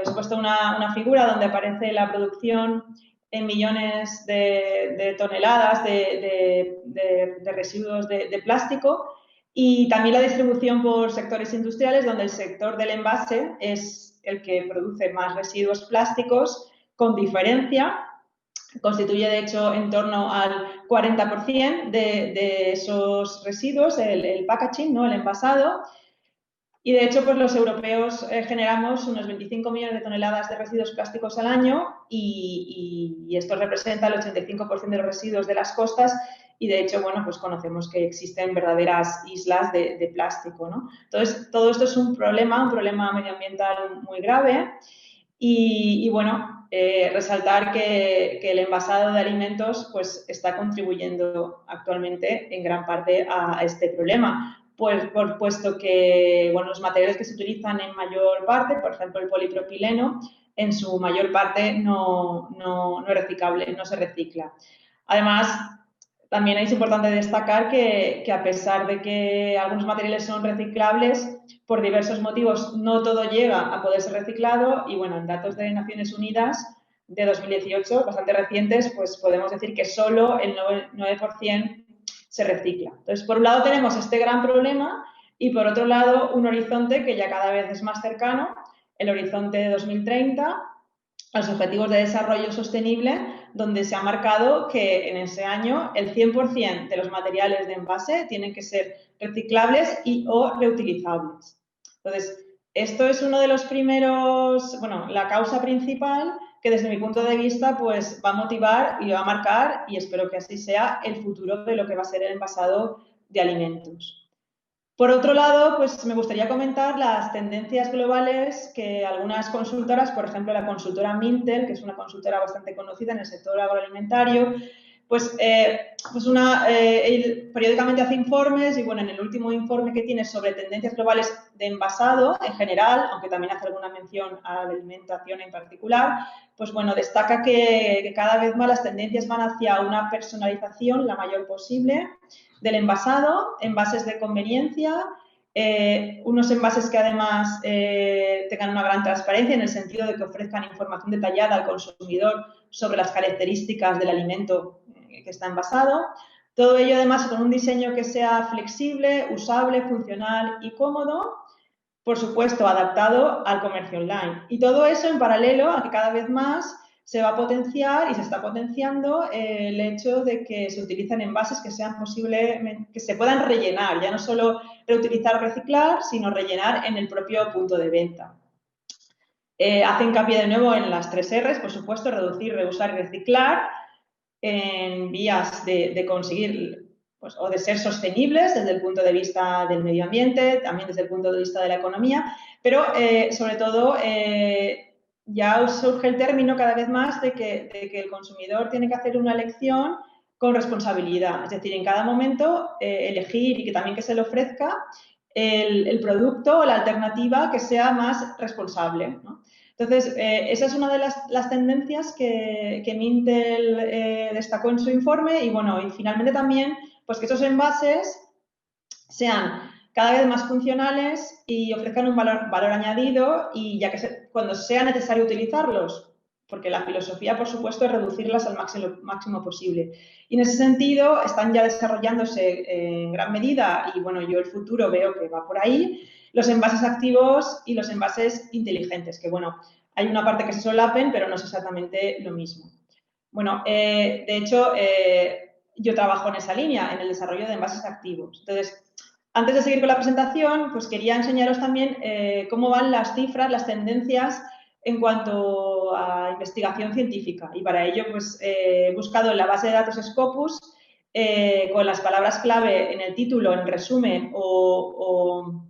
Os he puesto una figura donde aparece la producción en millones de toneladas de residuos de plástico y también la distribución por sectores industriales, donde el sector del envase es el que produce más residuos plásticos con diferencia. Constituye, de hecho, en torno al 40% de esos residuos, el packaging, ¿no? El envasado. Y, de hecho, pues los europeos generamos unos 25 millones de toneladas de residuos plásticos al año y esto representa el 85% de los residuos de las costas y, de hecho, bueno, pues conocemos que existen verdaderas islas de plástico, ¿no? Entonces, todo esto es un problema medioambiental muy grave y bueno, resaltar que el envasado de alimentos pues está contribuyendo actualmente en gran parte a este problema. Pues, puesto que bueno, los materiales que se utilizan en mayor parte, por ejemplo el polipropileno, en su mayor parte no es reciclable, no se recicla. Además, también es importante destacar que a pesar de que algunos materiales son reciclables, por diversos motivos no todo llega a poder ser reciclado y bueno, en datos de Naciones Unidas de 2018, bastante recientes, pues podemos decir que solo el 9% se recicla. Entonces, por un lado tenemos este gran problema y por otro lado un horizonte que ya cada vez es más cercano, el horizonte de 2030, los Objetivos de Desarrollo Sostenible, donde se ha marcado que en ese año el 100% de los materiales de envase tienen que ser reciclables y o reutilizables. Entonces, esto es uno de los primeros, bueno, la causa principal que desde mi punto de vista pues va a motivar y va a marcar, y espero que así sea, el futuro de lo que va a ser el envasado de alimentos. Por otro lado, pues me gustaría comentar las tendencias globales que algunas consultoras, por ejemplo la consultora Mintel, que es una consultora bastante conocida en el sector agroalimentario, pues periódicamente hace informes y bueno, en el último informe que tiene sobre tendencias globales de envasado en general, aunque también hace alguna mención a la alimentación en particular, pues bueno, destaca que cada vez más las tendencias van hacia una personalización la mayor posible del envasado, envases de conveniencia, unos envases que además tengan una gran transparencia en el sentido de que ofrezcan información detallada al consumidor sobre las características del alimento que está envasado. Todo ello además con un diseño que sea flexible, usable, funcional y cómodo, por supuesto adaptado al comercio online. Y todo eso en paralelo a que cada vez más se va a potenciar y se está potenciando el hecho de que se utilicen envases que sean que se puedan rellenar, ya no solo reutilizar o reciclar, sino rellenar en el propio punto de venta. Hace hincapié de nuevo en las 3 R's, por supuesto, reducir, reusar y reciclar, en vías de conseguir pues, o de ser sostenibles desde el punto de vista del medio ambiente, también desde el punto de vista de la economía, pero sobre todo ya surge el término cada vez más de que el consumidor tiene que hacer una elección con responsabilidad, es decir, en cada momento elegir y que también que se le ofrezca el producto o la alternativa que sea más responsable, ¿no? Entonces, esa es una de las tendencias que Mintel destacó en su informe y, bueno, y finalmente también, pues que esos envases sean cada vez más funcionales y ofrezcan un valor añadido y ya que cuando sea necesario utilizarlos, porque la filosofía, por supuesto, es reducirlas al máximo posible. Y en ese sentido están ya desarrollándose en gran medida y, bueno, yo el futuro veo que va por ahí, los envases activos y los envases inteligentes, que bueno, hay una parte que se solapen, pero no es exactamente lo mismo. Bueno, de hecho, yo trabajo en esa línea, en el desarrollo de envases activos. Entonces, antes de seguir con la presentación, pues quería enseñaros también cómo van las cifras, las tendencias en cuanto a investigación científica. Y para ello, pues he buscado en la base de datos Scopus con las palabras clave en el título, en resumen o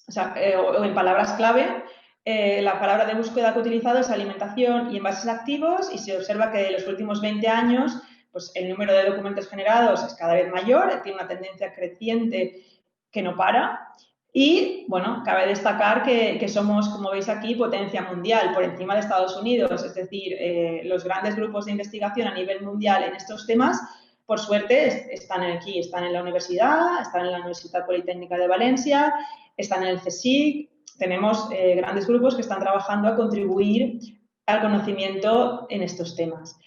en palabras clave. La palabra de búsqueda que he utilizado es alimentación y envases activos, y se observa que en los últimos 20 años pues, el número de documentos generados es cada vez mayor, tiene una tendencia creciente que no para. Y, bueno, cabe destacar que somos, como veis aquí, potencia mundial por encima de Estados Unidos. Es decir, los grandes grupos de investigación a nivel mundial en estos temas, por suerte, están aquí. Están en la universidad, están en la Universidad Politécnica de Valencia, están en el CSIC. Tenemos grandes grupos que están trabajando a contribuir al conocimiento en estos temas.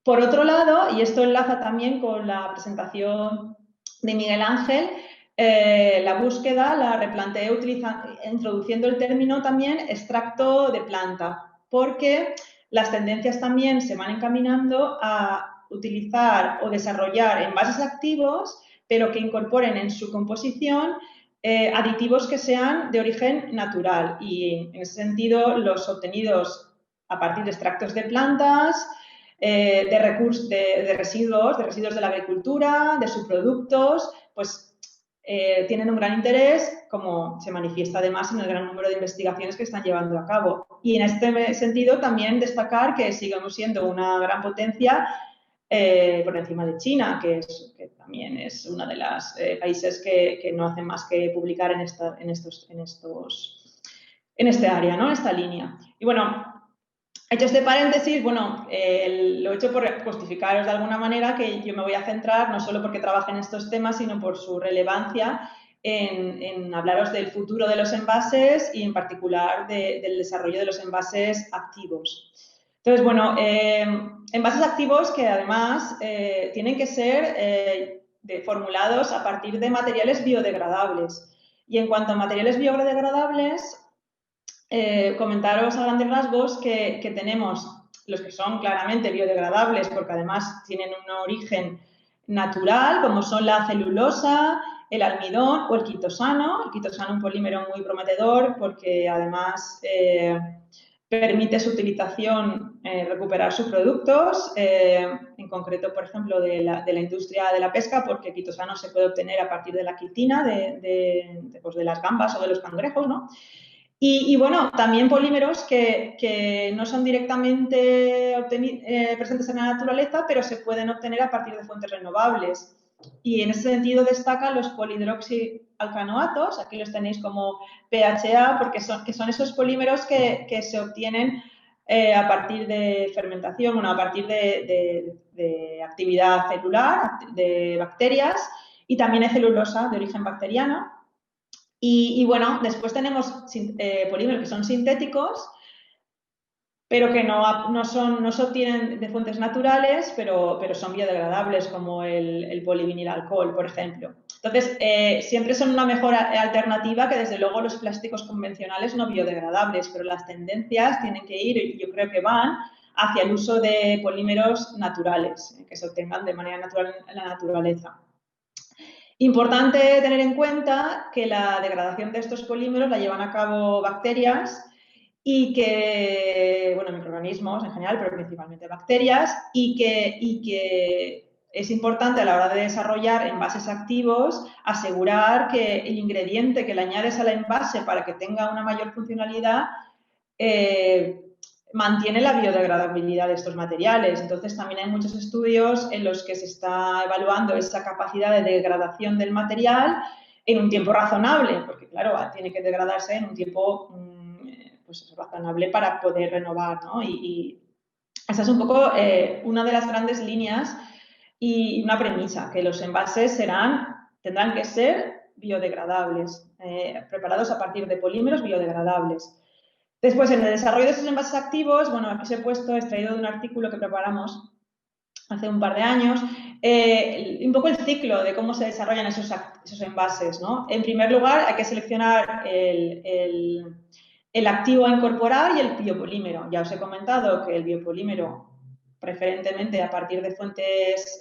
Por otro lado, y esto enlaza también con la presentación de Miguel Ángel, la búsqueda la replanteé introduciendo el término también extracto de planta, porque las tendencias también se van encaminando a utilizar o desarrollar envases activos, pero que incorporen en su composición aditivos que sean de origen natural, y en ese sentido los obtenidos a partir de extractos de plantas, de residuos de la agricultura, de subproductos, pues tienen un gran interés, como se manifiesta además en el gran número de investigaciones que están llevando a cabo. Y en este sentido también destacar que seguimos siendo una gran potencia por encima de China, que también es uno de los países que no hacen más que publicar en este área, ¿no? En esta línea. Y bueno, hecho este paréntesis, bueno, lo he hecho por justificaros de alguna manera que yo me voy a centrar, no solo porque trabaje en estos temas, sino por su relevancia en hablaros del futuro de los envases y en particular del desarrollo de los envases activos. Entonces, bueno, envases activos que además tienen que ser formulados a partir de materiales biodegradables. Y en cuanto a materiales biodegradables, comentaros a grandes rasgos que tenemos los que son claramente biodegradables porque además tienen un origen natural, como son la celulosa, el almidón o el quitosano. El quitosano, un polímero muy prometedor porque además permite su utilización, recuperar subproductos, en concreto, por ejemplo, de la industria de la pesca, porque el quitosano se puede obtener a partir de la quitina de las gambas o de los cangrejos, ¿no? Y bueno, también polímeros que no son directamente presentes en la naturaleza, pero se pueden obtener a partir de fuentes renovables. Y en ese sentido destacan los polihidroxialcanoatos, aquí los tenéis como PHA, porque son esos polímeros que se obtienen a partir de fermentación, bueno, a partir de actividad celular, de bacterias, y también de celulosa de origen bacteriano. Y bueno, después tenemos polímeros que son sintéticos, pero que no se obtienen de fuentes naturales, pero son biodegradables, como el polivinilalcohol, por ejemplo. Entonces, siempre son una mejor alternativa que, desde luego, los plásticos convencionales no biodegradables, pero las tendencias tienen que ir, y yo creo que van, hacia el uso de polímeros naturales, que se obtengan de manera natural en la naturaleza. Importante tener en cuenta que la degradación de estos polímeros la llevan a cabo bacterias y que, bueno, microorganismos en general, pero principalmente bacterias, y que es importante a la hora de desarrollar envases activos asegurar que el ingrediente que le añades al envase para que tenga una mayor funcionalidad mantiene la biodegradabilidad de estos materiales. Entonces, también hay muchos estudios en los que se está evaluando esa capacidad de degradación del material en un tiempo razonable, porque, claro, tiene que degradarse en un tiempo pues, razonable para poder renovar, ¿no? Y esa es un poco una de las grandes líneas y una premisa, que los envases tendrán que ser biodegradables, preparados a partir de polímeros biodegradables. Después, en el desarrollo de esos envases activos, bueno, aquí os he extraído de un artículo que preparamos hace un par de años, un poco el ciclo de cómo se desarrollan esos envases, ¿no? En primer lugar, hay que seleccionar el activo a incorporar y el biopolímero. Ya os he comentado que el biopolímero preferentemente a partir de fuentes,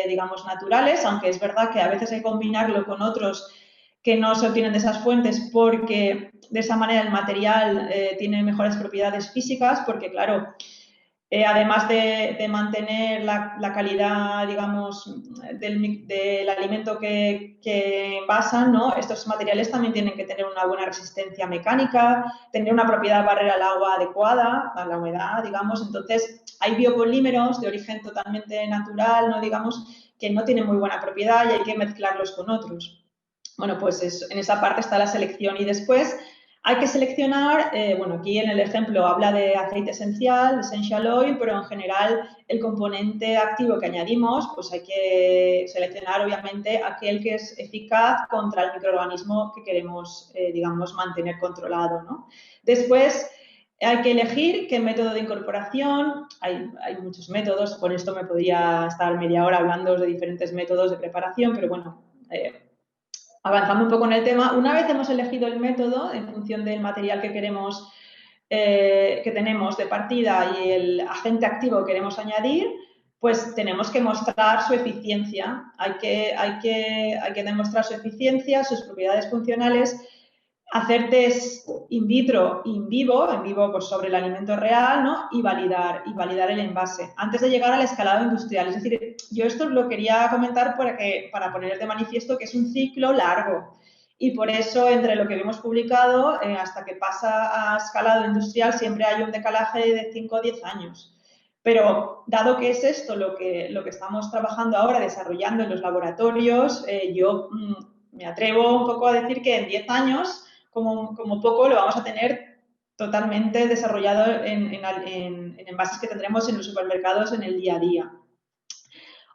digamos, naturales, aunque es verdad que a veces hay que combinarlo con otros que no se obtienen de esas fuentes porque de esa manera el material tiene mejores propiedades físicas, porque claro, además de mantener la calidad, digamos, del alimento que envasan, ¿no? Estos materiales también tienen que tener una buena resistencia mecánica, tener una propiedad barrera al agua adecuada, a la humedad, digamos. Entonces, hay biopolímeros de origen totalmente natural, ¿no? Digamos, que no tienen muy buena propiedad y hay que mezclarlos con otros. Bueno, pues en esa parte está la selección y después hay que seleccionar, bueno, aquí en el ejemplo habla de aceite esencial, essential oil, pero en general el componente activo que añadimos, pues hay que seleccionar obviamente aquel que es eficaz contra el microorganismo que queremos, digamos, mantener controlado, ¿no? Después hay que elegir qué método de incorporación, hay muchos métodos, con esto me podría estar media hora hablando de diferentes métodos de preparación, pero bueno, avanzando un poco en el tema, una vez hemos elegido el método en función del material que queremos, que tenemos de partida y el agente activo que queremos añadir, pues tenemos que mostrar su eficiencia. Hay que demostrar su eficiencia, sus propiedades funcionales, hacer test in vitro, in vivo pues sobre el alimento real, ¿no? Y validar el envase antes de llegar al escalado industrial. Es decir, yo esto lo quería comentar para poner de manifiesto que es un ciclo largo y por eso entre lo que hemos publicado hasta que pasa a escalado industrial siempre hay un decalaje de 5 o 10 años. Pero dado que es esto lo que estamos trabajando ahora, desarrollando en los laboratorios, yo me atrevo un poco a decir que en 10 años como poco lo vamos a tener totalmente desarrollado en envases que tendremos en los supermercados en el día a día.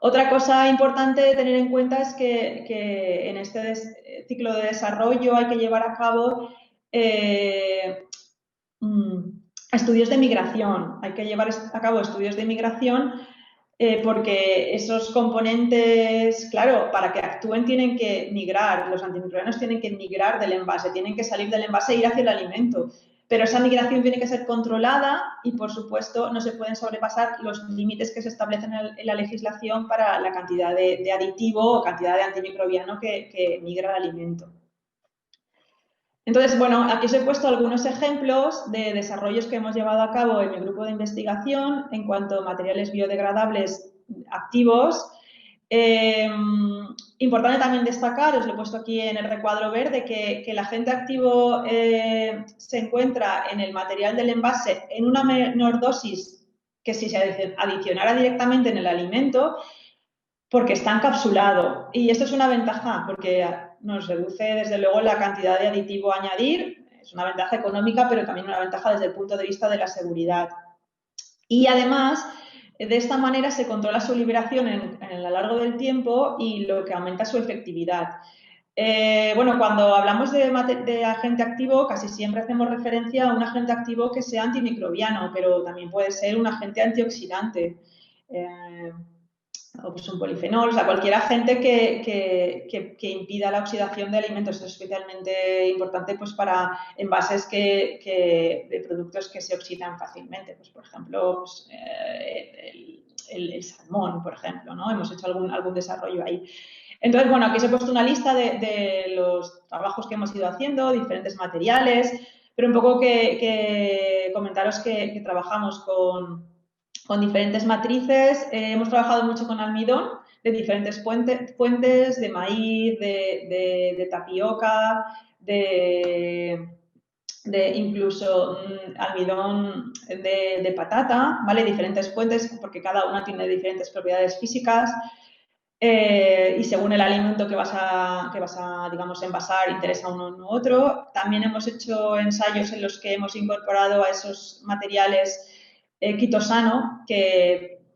Otra cosa importante de tener en cuenta es que en este ciclo de desarrollo hay que llevar a cabo estudios de migración. Hay que llevar a cabo estudios de migración porque esos componentes, claro, para que actúen tienen que migrar, los antimicrobianos tienen que migrar del envase, tienen que salir del envase e ir hacia el alimento. Pero esa migración tiene que ser controlada y, por supuesto, no se pueden sobrepasar los límites que se establecen en la legislación para la cantidad de aditivo o cantidad de antimicrobiano que migra al alimento. Entonces, bueno, aquí os he puesto algunos ejemplos de desarrollos que hemos llevado a cabo en mi grupo de investigación en cuanto a materiales biodegradables activos. Importante también destacar, os lo he puesto aquí en el recuadro verde, que el agente activo se encuentra en el material del envase en una menor dosis que si se adicionara directamente en el alimento, porque está encapsulado. Y esto es una ventaja, porque nos reduce, desde luego, la cantidad de aditivo a añadir. Es una ventaja económica, pero también una ventaja desde el punto de vista de la seguridad. Y, además, de esta manera se controla su liberación a lo largo del tiempo y lo que aumenta su efectividad. Bueno, cuando hablamos de agente activo, casi siempre hacemos referencia a un agente activo que sea antimicrobiano, pero también puede ser un agente antioxidante. O pues un polifenol, o sea, cualquier agente que impida la oxidación de alimentos. Esto es especialmente importante pues, para envases de productos que se oxidan fácilmente. Pues, por ejemplo, pues, el salmón, por ejemplo, ¿no? Hemos hecho algún desarrollo ahí. Entonces, bueno, aquí os he puesto una lista de los trabajos que hemos ido haciendo, diferentes materiales, pero un poco que comentaros que trabajamos con diferentes matrices. Hemos trabajado mucho con almidón de diferentes fuentes, de maíz, de tapioca, de incluso almidón de patata, ¿vale? Diferentes fuentes porque cada una tiene diferentes propiedades físicas y según el alimento que vas a digamos, envasar interesa uno u otro. También hemos hecho ensayos en los que hemos incorporado a esos materiales quitosano, que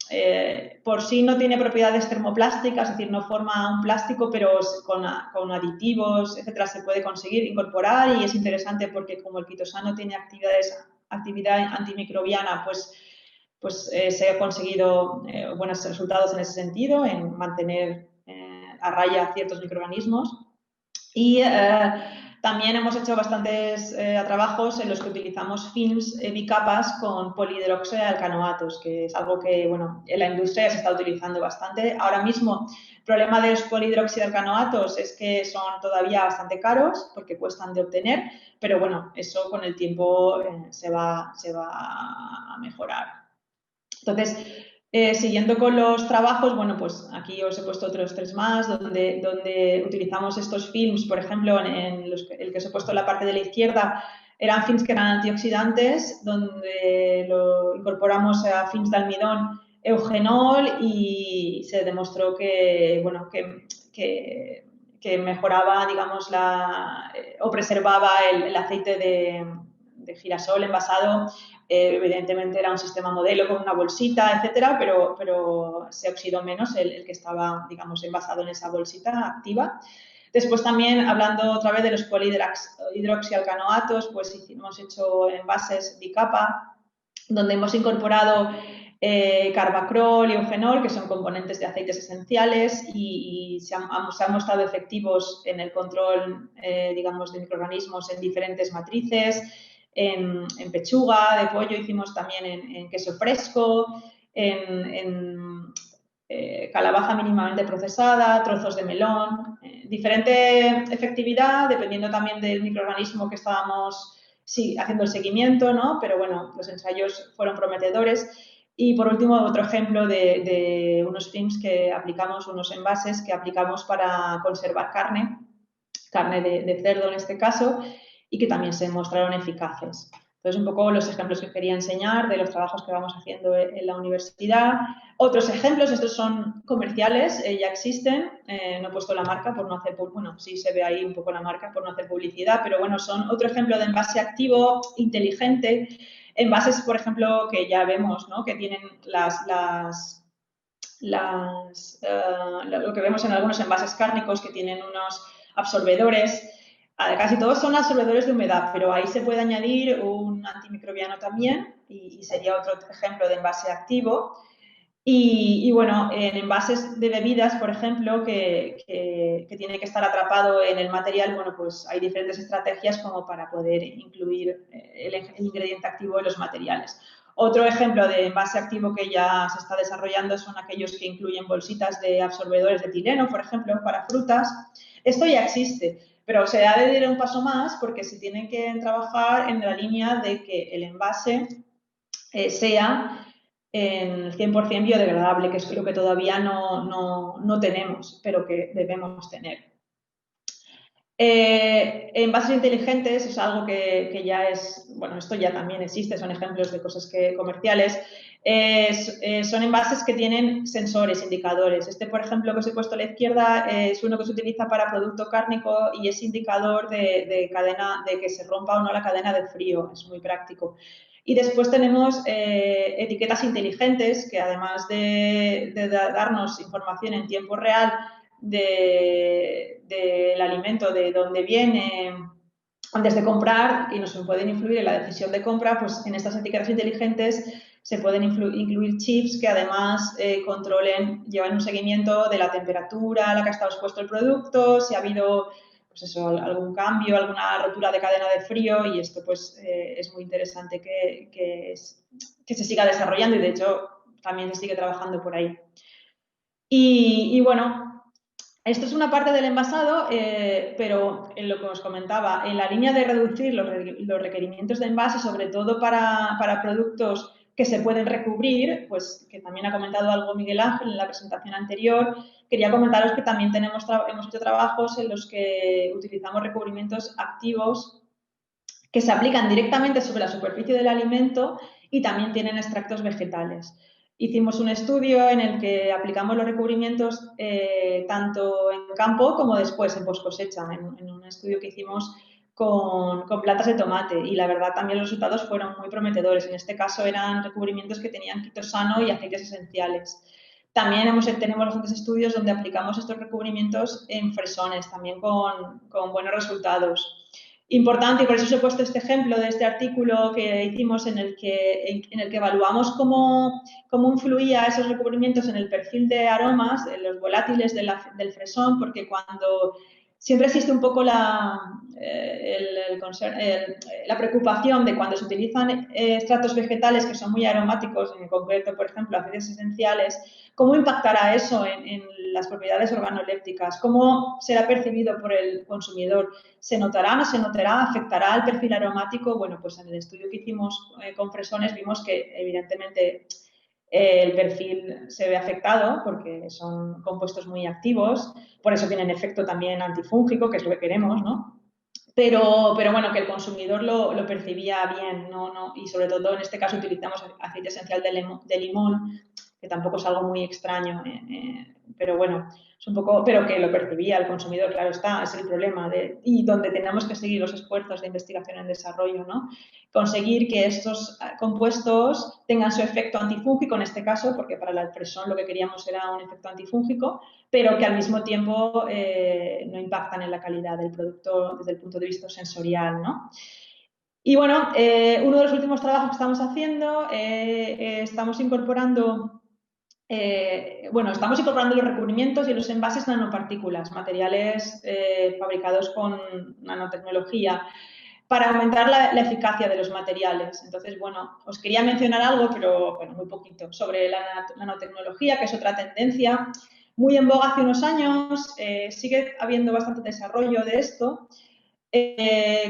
por sí no tiene propiedades termoplásticas, es decir, no forma un plástico, pero con aditivos, etcétera, se puede conseguir incorporar y es interesante porque como el quitosano tiene actividad antimicrobiana, pues pues se ha conseguido buenos resultados en ese sentido, en mantener a raya ciertos microorganismos. Y también hemos hecho bastantes trabajos en los que utilizamos films bicapas con polihidroxialcanoatos, que es algo que, bueno, en la industria se está utilizando bastante. Ahora mismo, el problema de los polihidroxialcanoatos es que son todavía bastante caros porque cuestan de obtener, pero bueno, eso con el tiempo se va a mejorar. Entonces, siguiendo con los trabajos, bueno, pues aquí os he puesto otros 3 más, donde utilizamos estos films, por ejemplo, el que os he puesto en la parte de la izquierda, eran films que eran antioxidantes, donde lo incorporamos a films de almidón eugenol y se demostró que, bueno, que mejoraba, digamos, o preservaba el aceite de girasol envasado. Evidentemente era un sistema modelo con una bolsita, etcétera, pero se oxidó menos el que estaba, digamos, envasado en esa bolsita activa. Después también, hablando otra vez de los polihidroxialcanoatos, pues hemos hecho envases bicapa, donde hemos incorporado carbacrol y eugenol, que son componentes de aceites esenciales y se han mostrado efectivos en el control, digamos, de microorganismos en diferentes matrices. En pechuga de pollo hicimos también en queso fresco, en calabaza mínimamente procesada, trozos de melón, diferente efectividad dependiendo también del microorganismo que estábamos haciendo el seguimiento, ¿no? Pero bueno, los ensayos fueron prometedores. Y por último, otro ejemplo de unos films que aplicamos, unos envases que aplicamos para conservar carne de cerdo en este caso, y que también se mostraron eficaces. Entonces, un poco los ejemplos que quería enseñar de los trabajos que vamos haciendo en la universidad. Otros ejemplos, estos son comerciales, ya existen, no he puesto la marca por no hacer, bueno, sí se ve ahí un poco la marca por no hacer publicidad, pero bueno, son otro ejemplo de envase activo, inteligente, envases, por ejemplo, que ya vemos, ¿no? Que tienen lo que vemos en algunos envases cárnicos que tienen unos absorbedores. Casi todos son absorbedores de humedad, pero ahí se puede añadir un antimicrobiano también y sería otro ejemplo de envase activo. Y bueno, en envases de bebidas, por ejemplo, que tiene que estar atrapado en el material, bueno, pues hay diferentes estrategias como para poder incluir el ingrediente activo en los materiales. Otro ejemplo de envase activo que ya se está desarrollando son aquellos que incluyen bolsitas de absorbedores de etileno, por ejemplo, para frutas. Esto ya existe, pero se ha de ir un paso más porque se tiene que trabajar en la línea de que el envase sea en 100% biodegradable, que es lo que todavía no tenemos, pero que debemos tener. Envases inteligentes es algo que ya es, bueno, esto ya también existe, son ejemplos de cosas comerciales. Son envases que tienen sensores, indicadores. Este, por ejemplo, que os he puesto a la izquierda es uno que se utiliza para producto cárnico y es indicador de que se rompa o no la cadena de frío. Es muy práctico. Y después tenemos etiquetas inteligentes que además de darnos información en tiempo real del alimento, de dónde viene, antes de comprar, y nos pueden influir en la decisión de compra, pues en estas etiquetas inteligentes se pueden incluir chips que además llevan un seguimiento de la temperatura a la que ha estado expuesto el producto, si ha habido pues eso, algún cambio, alguna rotura de cadena de frío, y esto pues es muy interesante que se siga desarrollando y de hecho también se sigue trabajando por ahí. Y bueno, esto es una parte del envasado, pero en lo que os comentaba, en la línea de reducir los requerimientos de envase, sobre todo para productos que se pueden recubrir, pues que también ha comentado algo Miguel Ángel en la presentación anterior, quería comentaros que también hemos hecho trabajos en los que utilizamos recubrimientos activos que se aplican directamente sobre la superficie del alimento y también tienen extractos vegetales. Hicimos un estudio en el que aplicamos los recubrimientos tanto en campo como después en post cosecha, en un estudio que hicimos con plantas de tomate, y la verdad también los resultados fueron muy prometedores. En este caso eran recubrimientos que tenían quitosano y aceites esenciales. También tenemos bastantes estudios donde aplicamos estos recubrimientos en fresones, también con buenos resultados. importante, y por eso os he puesto este ejemplo de este artículo que hicimos en el que evaluamos cómo influía esos recubrimientos en el perfil de aromas, en los volátiles del fresón, porque cuando siempre existe un poco la preocupación de cuando se utilizan extractos vegetales que son muy aromáticos, en concreto, por ejemplo, aceites esenciales, ¿cómo impactará eso en las propiedades organolépticas? ¿Cómo será percibido por el consumidor? ¿Se notará, no se notará? ¿Afectará al perfil aromático? Bueno, pues en el estudio que hicimos con fresones vimos que evidentemente el perfil se ve afectado porque son compuestos muy activos, por eso tienen efecto también antifúngico, que es lo que queremos, ¿no? Pero bueno, que el consumidor lo percibía bien, ¿no? Y sobre todo en este caso utilizamos aceite esencial de limón, que tampoco es algo muy extraño, pero bueno, es un poco, pero que lo percibía el consumidor, claro está, es el problema y donde tenemos que seguir los esfuerzos de investigación en desarrollo, ¿no? Conseguir que estos compuestos tengan su efecto antifúngico en este caso, porque para el alfresón lo que queríamos era un efecto antifúngico, pero que al mismo tiempo no impactan en la calidad del producto desde el punto de vista sensorial, ¿no? Y bueno, uno de los últimos trabajos que estamos haciendo, estamos incorporando los recubrimientos y los envases nanopartículas, materiales fabricados con nanotecnología, para aumentar la eficacia de los materiales. Entonces, bueno, os quería mencionar algo, pero bueno, muy poquito, sobre la nanotecnología, que es otra tendencia muy en boga hace unos años. Sigue habiendo bastante desarrollo de esto.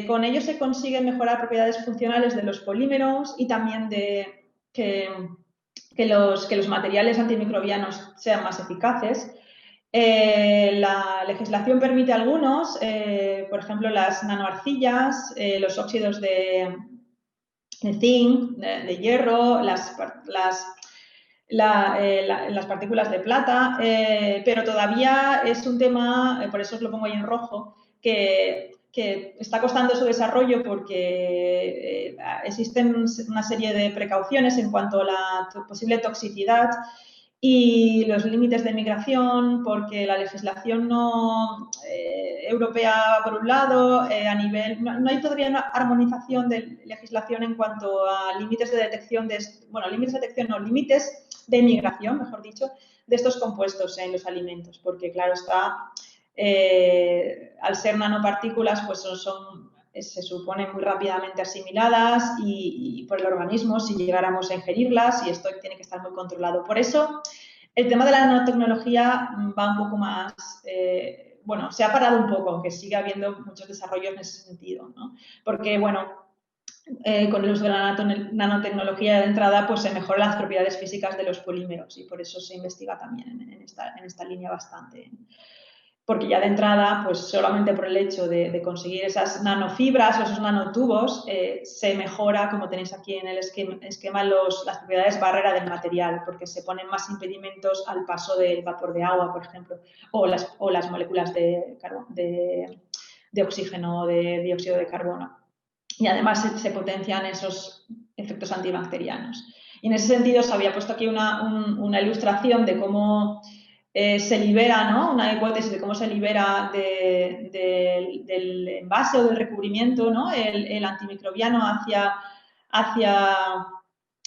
Con ello se consigue mejorar propiedades funcionales de los polímeros y también de que los materiales antimicrobianos sean más eficaces. La legislación permite algunos, por ejemplo, las nanoarcillas, los óxidos de zinc, de hierro, las partículas de plata, pero todavía es un tema, por eso os lo pongo ahí en rojo, que está costando su desarrollo porque existen una serie de precauciones en cuanto a la posible toxicidad y los límites de migración, porque la legislación europea, por un lado, a nivel... No hay todavía una armonización de legislación en cuanto a límites de detección límites de migración, mejor dicho, de estos compuestos en los alimentos, porque, claro está, al ser nanopartículas, pues se supone muy rápidamente asimiladas y por el organismo si llegáramos a ingerirlas, y esto tiene que estar muy controlado. Por eso, el tema de la nanotecnología va un poco más, bueno, se ha parado un poco, aunque sigue habiendo muchos desarrollos en ese sentido, ¿no? Porque, bueno, con el uso de la nanotecnología de entrada, pues se mejoran las propiedades físicas de los polímeros y por eso se investiga también en esta línea bastante. Porque ya de entrada, pues solamente por el hecho de conseguir esas nanofibras o esos nanotubos, se mejora, como tenéis aquí en el esquema, las propiedades barrera del material, porque se ponen más impedimentos al paso del vapor de agua, por ejemplo, o las moléculas de oxígeno o de dióxido de carbono. Y además se potencian esos efectos antibacterianos. Y en ese sentido os había puesto aquí una ilustración de cómo se libera, ¿no? Una hipótesis de cómo se libera del envase o del recubrimiento, ¿no? el antimicrobiano hacia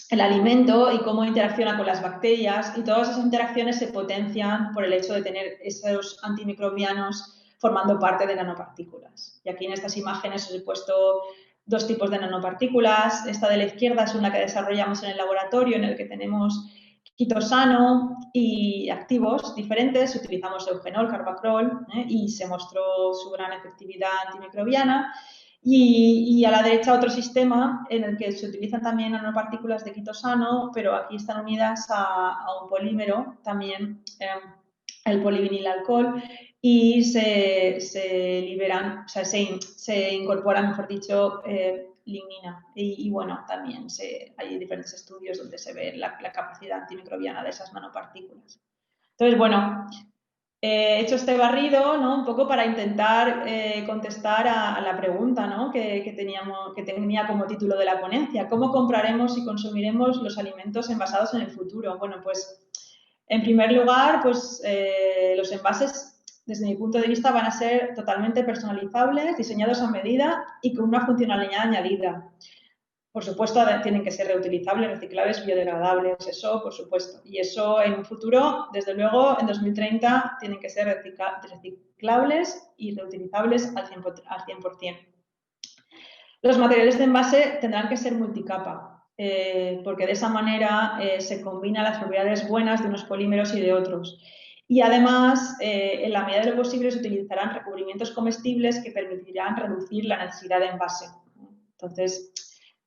el alimento y cómo interacciona con las bacterias, y todas esas interacciones se potencian por el hecho de tener esos antimicrobianos formando parte de nanopartículas. Y aquí en estas imágenes os he puesto dos tipos de nanopartículas. Esta de la izquierda es una que desarrollamos en el laboratorio, en el que tenemos quitosano y activos diferentes. Utilizamos eugenol, carbacrol, y se mostró su gran efectividad antimicrobiana. Y a la derecha otro sistema en el que se utilizan también nanopartículas de quitosano, pero aquí están unidas a un polímero, también el polivinilalcohol, y se liberan, o sea, se incorpora, mejor dicho, lignina. Y bueno, también hay diferentes estudios donde se ve la capacidad antimicrobiana de esas nanopartículas. Entonces, bueno, he hecho este barrido, ¿no? Un poco para intentar contestar a la pregunta, ¿no? que tenía como título de la ponencia. ¿Cómo compraremos y consumiremos los alimentos envasados en el futuro? Bueno, pues en primer lugar, pues los envases desde mi punto de vista, van a ser totalmente personalizables, diseñados a medida y con una funcionalidad añadida. Por supuesto, tienen que ser reutilizables, reciclables, biodegradables, eso por supuesto. Y eso en un futuro, desde luego, en 2030, tienen que ser reciclables y reutilizables al 100%. Los materiales de envase tendrán que ser multicapa, porque de esa manera se combinan las propiedades buenas de unos polímeros y de otros. Y además, en la medida de lo posible, se utilizarán recubrimientos comestibles que permitirán reducir la necesidad de envase. Entonces,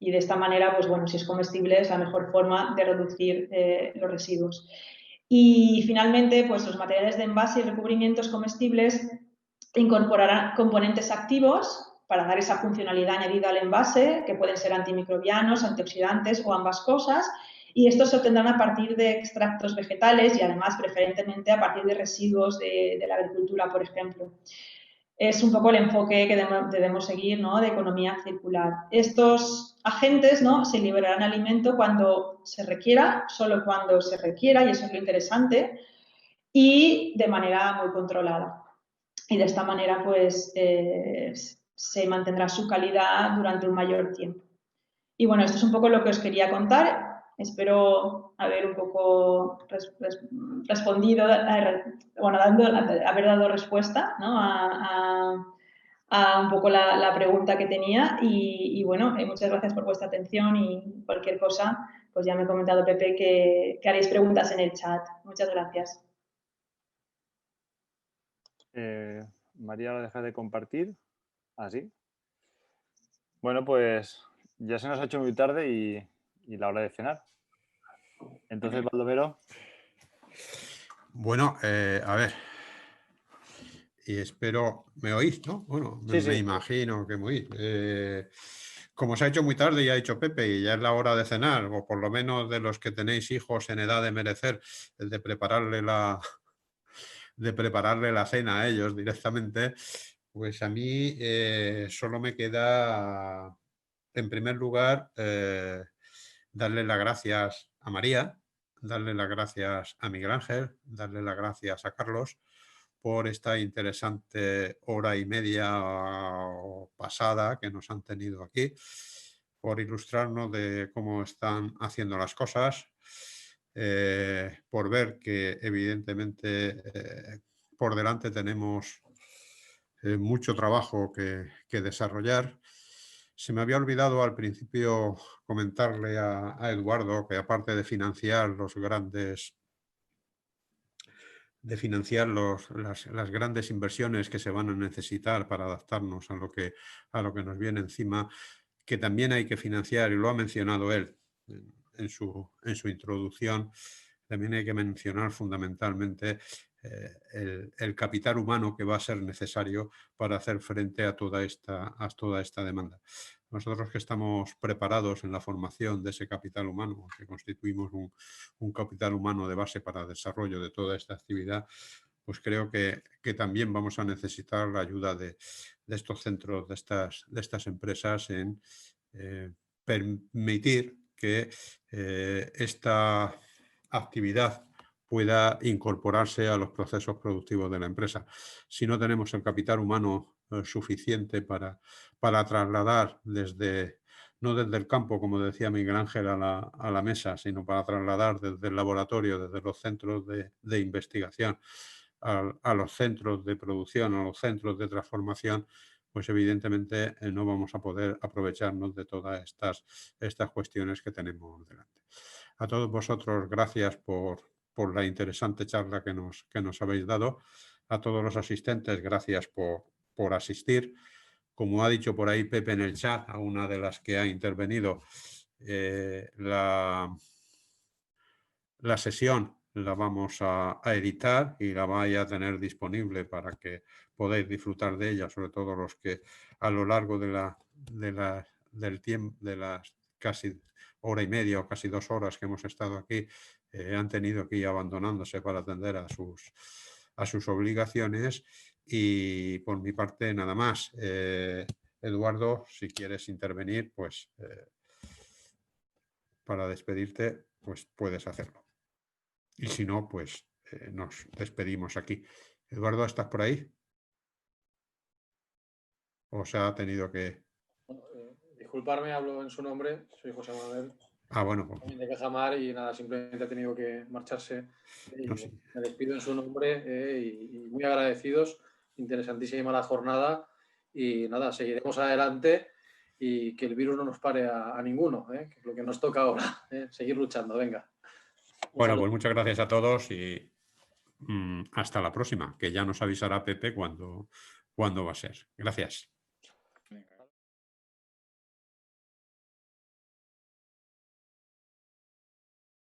y de esta manera, pues bueno, si es comestible es la mejor forma de reducir los residuos. Y finalmente, pues los materiales de envase y recubrimientos comestibles incorporarán componentes activos para dar esa funcionalidad añadida al envase, que pueden ser antimicrobianos, antioxidantes o ambas cosas, y estos se obtendrán a partir de extractos vegetales y además preferentemente a partir de residuos de la agricultura, por ejemplo. Es un poco el enfoque que debemos seguir, ¿no?, de economía circular. Estos agentes, ¿no?, se liberarán alimento cuando se requiera, solo cuando se requiera, y eso es lo interesante, y de manera muy controlada. Y de esta manera, pues, se mantendrá su calidad durante un mayor tiempo. Y bueno, esto es un poco lo que os quería contar. Espero haber un poco respondido, bueno, haber dado respuesta, ¿no?, a un poco la pregunta que tenía. Y bueno, muchas gracias por vuestra atención y cualquier cosa, pues ya me ha comentado Pepe que haréis preguntas en el chat. Muchas gracias. María, ¿la deja de compartir? ¿Así? Bueno, pues ya se nos ha hecho muy tarde y la hora de cenar. Entonces, Baldomero. Bueno, a ver. Y espero... ¿Me oís, no? Bueno, Sí, sí. me imagino que me oís. Como se ha hecho muy tarde, ya ha dicho Pepe, y ya es la hora de cenar, o por lo menos de los que tenéis hijos en edad de merecer, el de prepararle la cena a ellos directamente, pues a mí solo me queda, en primer lugar, darle las gracias a María, darle las gracias a Miguel Ángel, darle las gracias a Carlos por esta interesante hora y media pasada que nos han tenido aquí, por ilustrarnos de cómo están haciendo las cosas, por ver que evidentemente por delante tenemos mucho trabajo que desarrollar. Se me había olvidado al principio comentarle a Eduardo que aparte de financiar las grandes inversiones que se van a necesitar para adaptarnos a lo que nos viene encima, que también hay que financiar, y lo ha mencionado él en su introducción, también hay que mencionar fundamentalmente el capital humano que va a ser necesario para hacer frente a toda esta demanda. Nosotros que estamos preparados en la formación de ese capital humano, que constituimos un capital humano de base para el desarrollo de toda esta actividad, pues creo que también vamos a necesitar la ayuda de estos centros, de estas empresas en permitir que esta actividad pueda incorporarse a los procesos productivos de la empresa. Si no tenemos el capital humano suficiente para trasladar no desde el campo, como decía Miguel Ángel, a la mesa, sino para trasladar desde el laboratorio, desde los centros de investigación, a los centros de producción, a los centros de transformación, pues evidentemente no vamos a poder aprovecharnos de todas estas cuestiones que tenemos delante. A todos vosotros, gracias por la interesante charla que nos habéis dado. A todos los asistentes, gracias por asistir. Como ha dicho por ahí Pepe en el chat, a una de las que ha intervenido, la sesión la vamos a editar y la vais a tener disponible para que podáis disfrutar de ella, sobre todo los que a lo largo del tiempo, de las casi hora y media o casi 2 horas que hemos estado aquí, han tenido que ir abandonándose para atender a sus obligaciones. Y por mi parte nada más. Eduardo, si quieres intervenir, pues para despedirte, pues puedes hacerlo. Y si no, pues nos despedimos aquí. Eduardo, ¿estás por ahí? ¿O se ha tenido que...? Disculparme, hablo en su nombre, soy José Manuel. Bueno. Pues, de Cajamar y nada, simplemente ha tenido que marcharse. No, sí. Me despido en su nombre y muy agradecidos. Interesantísima la jornada y nada, seguiremos adelante y que el virus no nos pare a ninguno, que es lo que nos toca ahora, seguir luchando, venga. Bueno, pues muchas gracias a todos y hasta la próxima, que ya nos avisará Pepe cuándo va a ser. Gracias.